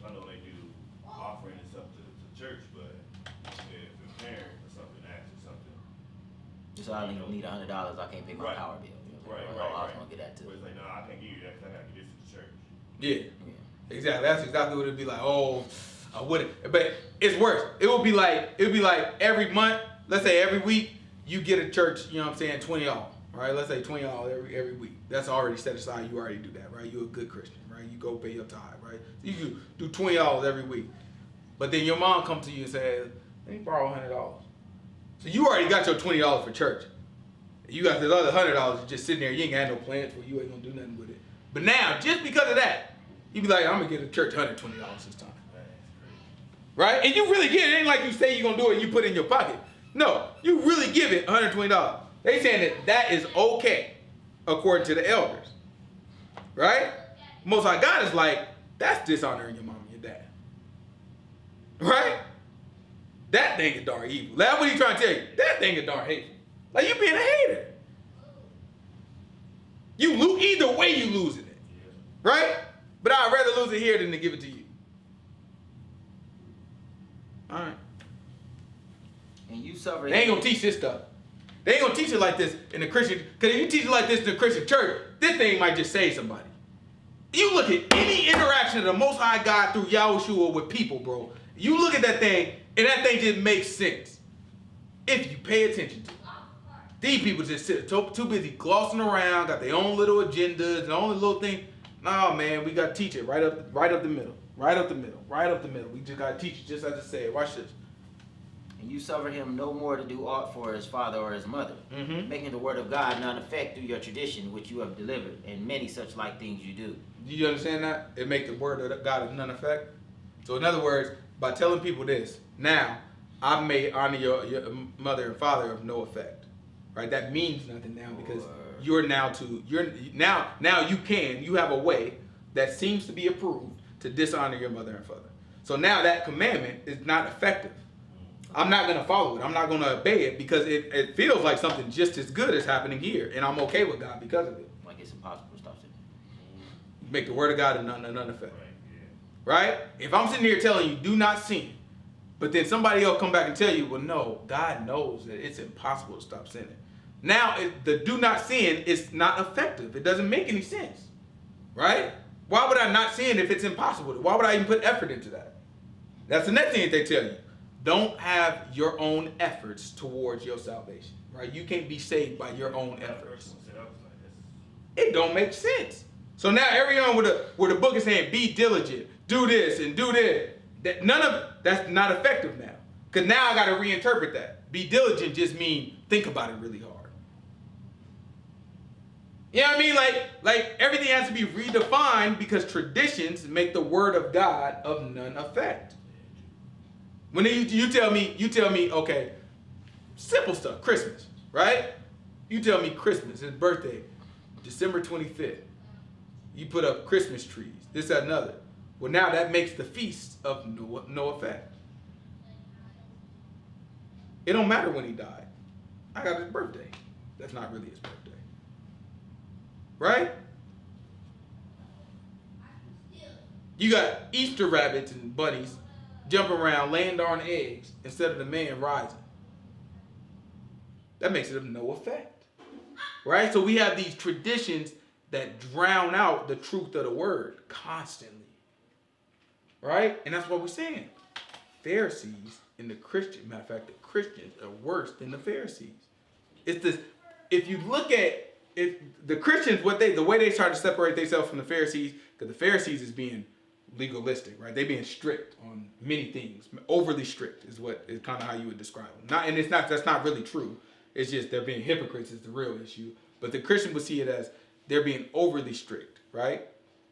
I know they do offering and stuff to church, but if a parent or something asks you something, So I only need $100, I can't pay my power bill. Right. I was gonna get that too. But it's like, no, I can't give you that because I got to give this to the church. Yeah. Exactly. That's exactly what it'd be like. Oh, I wouldn't. But it's worse. It would be like every month, let's say every week, you get a church, you know what I'm saying, $20. Right? Let's say $20 every week. That's already set aside. You already do that, right? You're a good Christian, right? You go pay your tithe, right? So you do $20 every week. But then your mom comes to you and says, let me borrow $100. So you already got your $20 for church. You got this other $100 just sitting there. You ain't got no plans for it. You ain't gonna do nothing with it. But now, just because of that, you be like, I'm gonna give the church $120 this time. Right? And you really get it. It ain't like you say you're gonna do it and you put it in your pocket. No, you really give it $120. They saying that is okay according to the elders. Right? Most High God is like, that's dishonoring your mom and your dad. Right? That thing is darn evil. That's what he's trying to tell you. That thing is darn hateful. Like, you being a hater. You lose, either way you losing it. Right? But I'd rather lose it here than to give it to you. All right. And you suffer. They ain't gonna teach this stuff. They ain't gonna teach it like this in the Christian, because if you teach it like this in the Christian church, this thing might just save somebody. You look at any interaction of the Most High God through Yahushua with people, bro. You look at that thing, and that thing just makes sense. If you pay attention to it. These people just sit too busy glossing around, got their own little agendas, their own little thing. No, man, we got to teach it right up the middle. We just got to teach it just as it said. Watch this. And you suffer him no more to do aught for his father or his mother, making the word of God none effect through your tradition which you have delivered, and many such like things you do. Do you understand that? It makes the word of God of none effect. So in other words, by telling people this, now I may honor your mother and father of no effect. Right? That means nothing now because you have a way that seems to be approved to dishonor your mother and father. So now that commandment is not effective. I'm not going to follow it. I'm not going to obey it because it feels like something just as good is happening here, and I'm okay with God because of it. Like it's impossible to stop sinning. Make the word of God a none effect. Right? If I'm sitting here telling you, do not sin, but then somebody else come back and tell you, well, no, God knows that it's impossible to stop sinning. Now, the do not sin is not effective. It doesn't make any sense. Right? Why would I not sin if it's impossible? Why would I even put effort into that? That's the next thing that they tell you. Don't have your own efforts towards your salvation. Right? You can't be saved by your own efforts. It don't make sense. So now everyone where the book is saying, be diligent, do this and do this. That's not effective now. Because now I got to reinterpret that. Be diligent just mean think about it really hard. You know what I mean? Like everything has to be redefined because traditions make the word of God of none effect. When you tell me, okay, simple stuff, Christmas, right? You tell me Christmas, his birthday, December 25th. You put up Christmas trees, this, that, and another. Well, now that makes the feast of no effect. It don't matter when he died. I got his birthday. That's not really his birthday. Right? You got Easter rabbits and bunnies jumping around, laying down eggs instead of the man rising. That makes it of no effect. Right? So we have these traditions that drown out the truth of the word constantly. Right? And that's what we're saying. Pharisees and the Christian, matter of fact, the Christians are worse than the Pharisees. It's this, if you look at, if the Christians, the way they try to separate themselves from the Pharisees, because the Pharisees is being legalistic, right? They being strict on many things. Overly strict is kind of how you would describe them. That's not really true. It's just they're being hypocrites is the real issue. But the Christian would see it as they're being overly strict, right?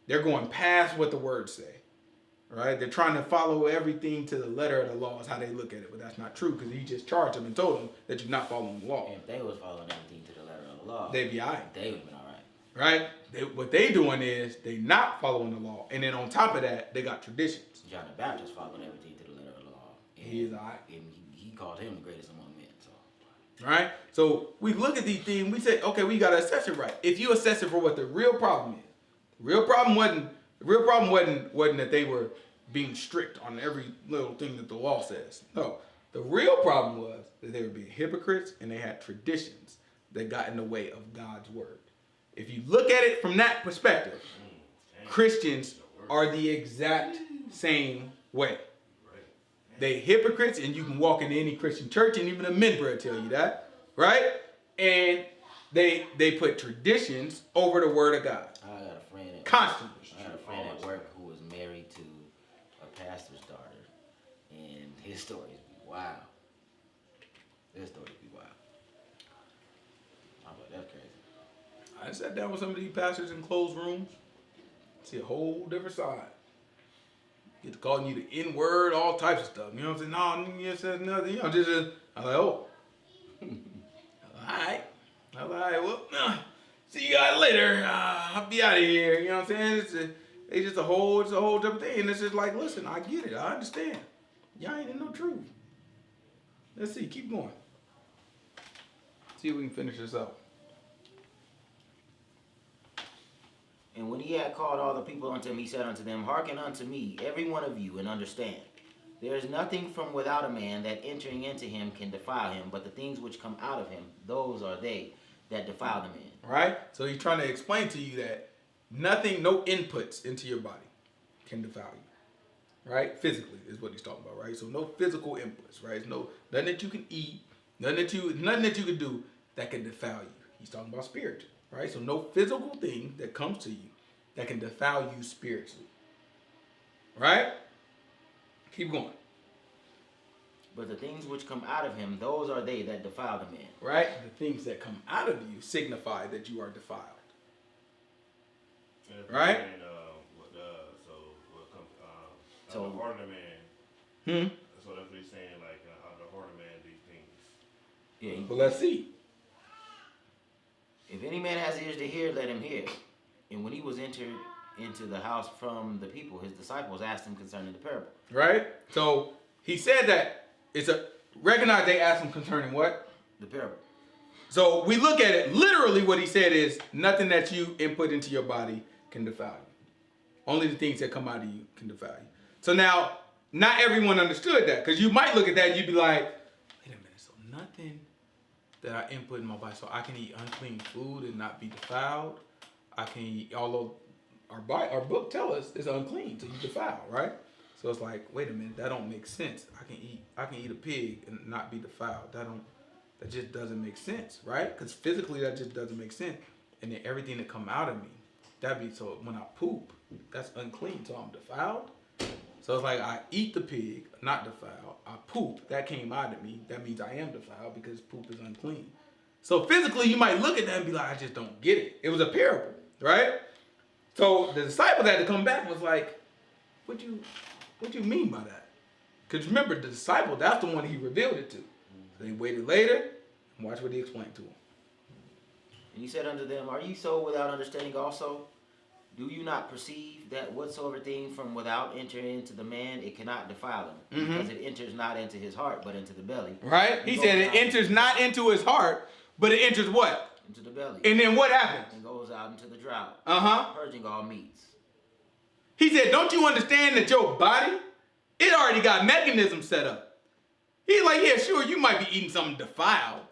They're going past what the words say, right? They're trying to follow everything to the letter of the law is how they look at it. But that's not true because he just charged them and told them that you're not following the law. And if they was following everything to the letter of the law, they'd be all right. They would have been all right. Right? What they doing is they not following the law. And then on top of that, they got traditions. John the Baptist followed everything to the letter of the law. And he is all right. And he called him the greatest among men. So. Right? So we look at these things, we say, okay, we got to assess it right. If you assess it for what the real problem is, the real problem wasn't that they were being strict on every little thing that the law says. No. The real problem was that they were being hypocrites and they had traditions that got in the way of God's word. If you look at it from that perspective, Christians are the exact same way. They hypocrites, and you can walk into any Christian church, and even a member tell you that, right? And they put traditions over the word of God. I got a friend constantly. I had a friend at work who was married to a pastor's daughter, and his stories be wild. His stories be wild. I'm like, that's crazy. I sat down with some of these pastors in closed rooms, see a whole different side. Get to calling you the N-word, all types of stuff. You know what I'm saying? No, you said nothing. You know, just I'm like, oh. All right, well, see you guys later. I'll be out of here. You know what I'm saying? It's just a whole different thing. And it's just like, listen, I get it. I understand. Y'all ain't in no truth. Let's see. Keep going. See if we can finish this up. And when he had called all the people unto him, he said unto them, hearken unto me, every one of you, and understand. There is nothing from without a man that entering into him can defile him, but the things which come out of him, those are they that defile the man. Right? So he's trying to explain to you that nothing, no inputs into your body can defile you. Right? Physically is what he's talking about, right? So no physical inputs, right? Nothing that you can eat, nothing that you can do that can defile you. He's talking about spiritual. Right? So no physical thing that comes to you that can defile you spiritually. Right? Keep going. But the things which come out of him, those are they that defile the man. Right? The things that come out of you signify that you are defiled. Right? Saying, what comes out of the heart of the man. So that's what he's saying, like out of the heart of man, these things. Yeah. Well, let's see. If any man has ears to hear, let him hear. And when he was entered into the house from the people, his disciples asked him concerning the parable. Right? So he said that recognize they asked him concerning what? The parable. So we look at it, literally what he said is nothing that you input into your body can defile you. Only the things that come out of you can defile you. So now, not everyone understood that, because you might look at that and you'd be like, wait a minute, so nothing that I input in my body, so I can eat unclean food and not be defiled. I can eat, although our book tell us it's unclean, so you defile, right? So it's like, wait a minute, that don't make sense. I can eat a pig and not be defiled. That just doesn't make sense, right? Because physically that just doesn't make sense. And then everything that come out of me, so when I poop, that's unclean, so I'm defiled. So it's like I eat the pig, not defiled. I poop, that came out of me. That means I am defiled because poop is unclean. So physically, you might look at that and be like, I just don't get it. It was a parable, right? So the disciples had to come back and was like, what you mean by that? Because remember, the disciple, that's the one he revealed it to. So they waited later and watch what he explained to them. And he said unto them, are ye so without understanding also? Do you not perceive that whatsoever thing from without enter into the man, it cannot defile him, because it enters not into his heart, but into the belly. Right? He said it enters not into his heart, but it enters what? Into the belly. And then what happens? And goes out into the drought. Purging all meats. He said, don't you understand that your body, it already got mechanisms set up. He's like, yeah, sure, you might be eating something defiled,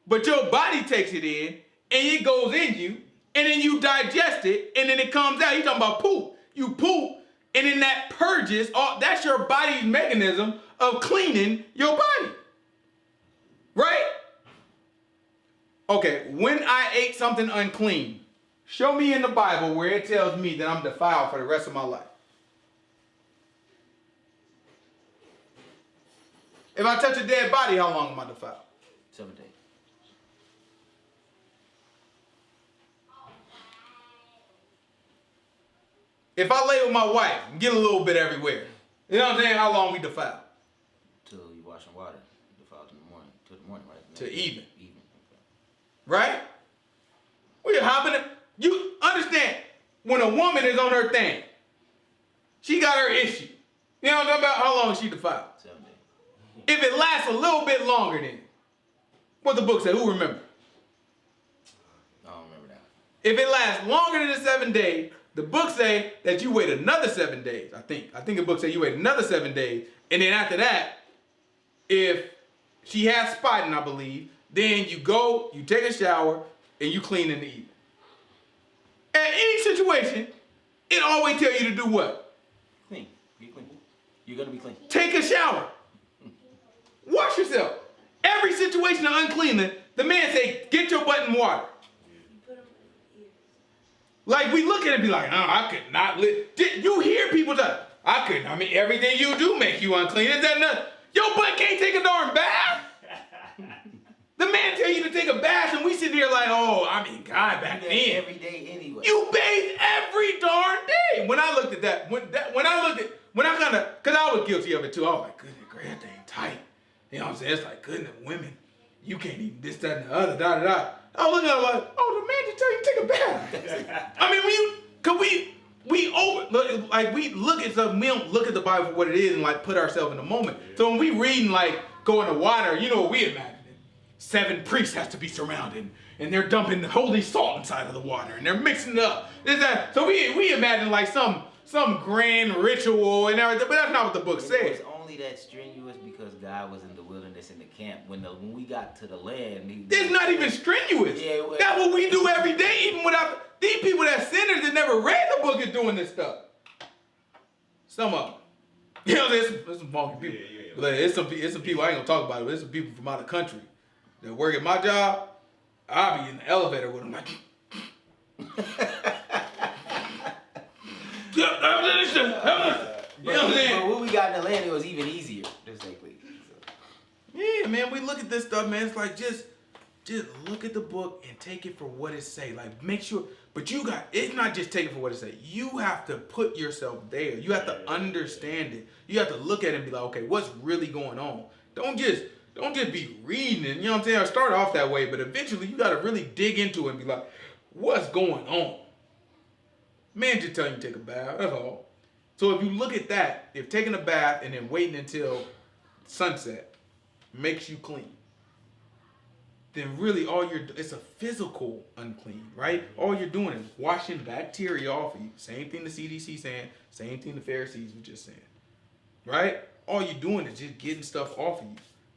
but your body takes it in, and it goes in you, and then you digest it, and then it comes out. He's talking about poop. You poop, and then that purges. That's your body's mechanism of cleaning your body. Right? Okay, when I ate something unclean, show me in the Bible where it tells me that I'm defiled for the rest of my life. If I touch a dead body, how long am I defiled? 7 days. If I lay with my wife and get a little bit everywhere, you know what I'm saying? How long we defile? Till you wash in water. Defiled in the morning. Till the morning, right? Till even. Okay. Right? We're hopping. You understand, when a woman is on her thing, she got her issue. You know what I'm talking about? How long is she defiled? 7 days. If it lasts a little bit longer than what the book said, who remember? I don't remember that. If it lasts longer than the 7 days, the book say that you wait another 7 days. I think the book say you wait another 7 days, and then after that, if she has spotting, I believe, then you go, you take a shower, and you clean in the evening. At any situation, it always tell you to do what? Clean. Be clean. You're gonna be clean. Take a shower. Wash yourself. Every situation of uncleanness, the man say, get your butt in water. Like, we look at it and be like, oh, I could not live. You hear people say, everything you do make you unclean. Is that nothing? Your butt can't take a darn bath. The man tell you to take a bath, and we sit here like, God, back then. Every day anyway. You bathe every darn day. When I looked at that, because I was guilty of it too. I was like, goodness, great, that thing tight. You know what I'm saying? It's like, goodness, women, you can't even this, that, and the other, da, da, da. I was looking at it like, the man just tell you to take a bath. We look at stuff, we don't look at the Bible for what it is and like put ourselves in the moment. So when we read and like go in the water, you know what we imagine? 7 priests has to be surrounded, and they're dumping holy salt inside of the water, and they're mixing it up. So we imagine like some grand ritual and everything, but that's not what the book says. It was only that strenuous because God was in the wilderness in the camp. When we got to the land, it's not even strenuous. Yeah, that's what we do every day, even without these people that sinners that never read the book is doing this stuff. Some of them. You know, there's some funky people. Like, it's some people, I ain't gonna talk about it, but there's some people from out of the country that work at my job. I'll be in the elevator with them like, you know what I'm saying? But when we got in the land, it was even easier. Just like, yeah, man, we look at this stuff, man. It's like, just look at the book and take it for what it say. Like, make sure, but it's not just take it for what it say. You have to put yourself there. You have to understand it. You have to look at it and be like, okay, what's really going on? Don't just be reading it, you know what I'm saying? I start off that way, but eventually you got to really dig into it and be like, what's going on? Man just telling you to take a bath, that's all. So if you look at that, if taking a bath and then waiting until sunset makes you clean, then really it's a physical unclean, right? All you're doing is washing bacteria off of you. Same thing the CDC saying, same thing the Pharisees were just saying, right? All you're doing is just getting stuff off of you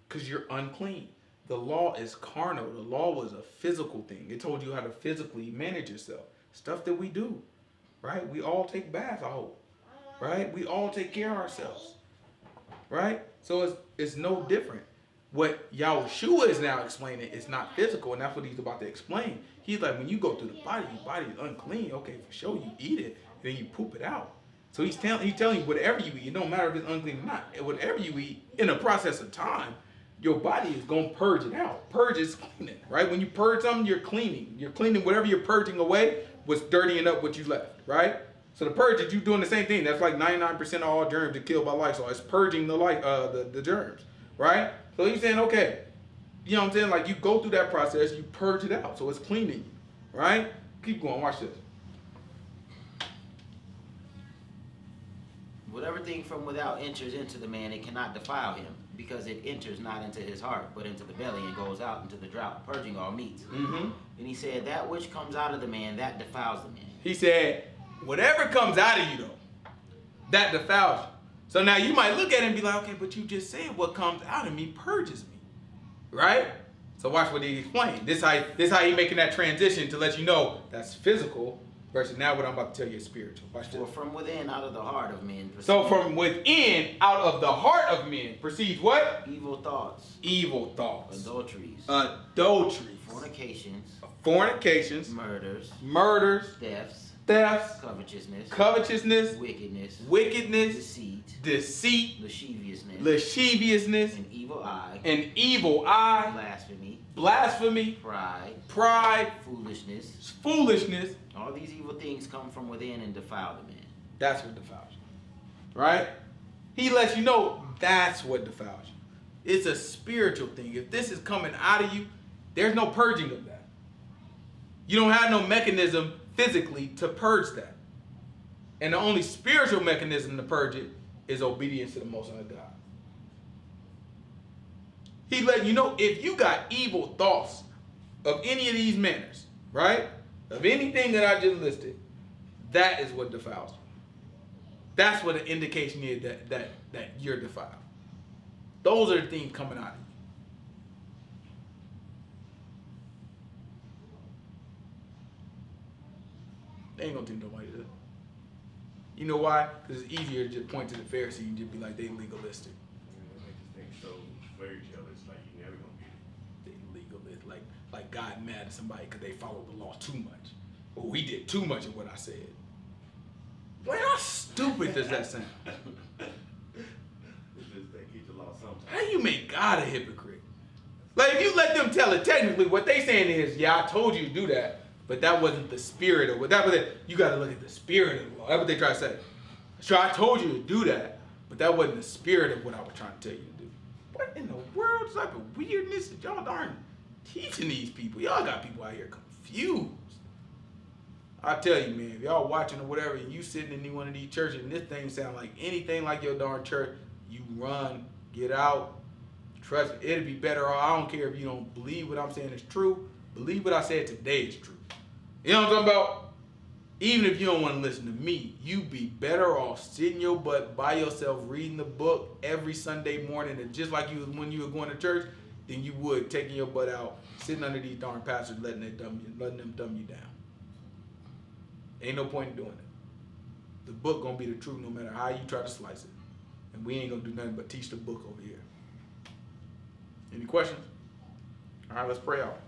because you're unclean. The law is carnal. The law was a physical thing. It told you how to physically manage yourself. Stuff that we do, right? We all take baths, I hope, right? We all take care of ourselves, right? So it's no different. What Yahushua is now explaining is not physical, and that's what he's about to explain. He's like, when you go through the body, your body is unclean. Okay, for sure, you eat it, and then you poop it out. So he's telling you whatever you eat, it don't matter if it's unclean or not. Whatever you eat, in the process of time, your body is going to purge it out. Purge is cleaning, right? When you purge something, you're cleaning. You're cleaning whatever you're purging away, what's dirtying up what you left, right? So the purge is you doing the same thing. That's like 99% of all germs are killed by Lysol. It's purging the germs, right? So he's saying, okay, you know what I'm saying? Like, you go through that process, you purge it out. So it's cleaning you, right? Keep going, watch this. Whatever thing from without enters into the man, it cannot defile him, because it enters not into his heart, but into the belly, and goes out into the drought, purging all meats. And he said, that which comes out of the man, that defiles the man. He said, whatever comes out of you, though, that defiles you. So now you might look at it and be like, okay, but you just said what comes out of me purges me, right? So watch what he explained. This how he making that transition to let you know that's physical versus now what I'm about to tell you is spiritual. Watch this. For from within, out of the heart of men. So from within, out of the heart of men proceeds what? Evil thoughts. Evil thoughts. Adulteries. Adulteries. Fornications. Murders. Thefts. Covetousness. Wickedness. Deceit. Lasciviousness. An evil eye. Blasphemy. Pride. Foolishness. All these evil things come from within and defile the man. That's what defiles you. Right? He lets you know that's what defiles you. It's a spiritual thing. If this is coming out of you, there's no purging of that. You don't have no mechanism physically to purge that. And the only spiritual mechanism to purge it is obedience to the Most High God. He letting you know if you got evil thoughts of any of these manners, right? Of anything that I just listed, that is what defiles you. That's what the indication is that you're defiled. Those are the things coming out of you. They ain't gonna do nobody that. You know why? Because it's easier to just point to the Pharisees and just be like, they legalistic. It makes this thing so fairy tale. It's like you're never gonna get it. They legalist, like God mad at somebody because they followed the law too much. Or we did too much of what I said. Boy, how stupid does that sound? How you make God a hypocrite? Like if you let them tell it technically, what they saying is, yeah, I told you to do that, but that wasn't the spirit of what that was. You got to look at the spirit of the law. That's what they try to say. Sure, I told you to do that, but that wasn't the spirit of what I was trying to tell you to do. What in the world type of weirdness that y'all aren't teaching these people? Y'all got people out here confused. I tell you, man, if y'all watching or whatever, and you sitting in one of these churches and this thing sound like anything like your darn church, you run, get out. Trust me, it'll be better off. I don't care if you don't believe what I'm saying is true. Believe what I said today is true. You know what I'm talking about? Even if you don't want to listen to me, you be better off sitting your butt by yourself reading the book every Sunday morning, and just like you when you were going to church, than you would taking your butt out, sitting under these darn pastors, letting them dumb you down. Ain't no point in doing it. The book gonna be the truth no matter how you try to slice it. And we ain't gonna do nothing but teach the book over here. Any questions? All right, let's pray out.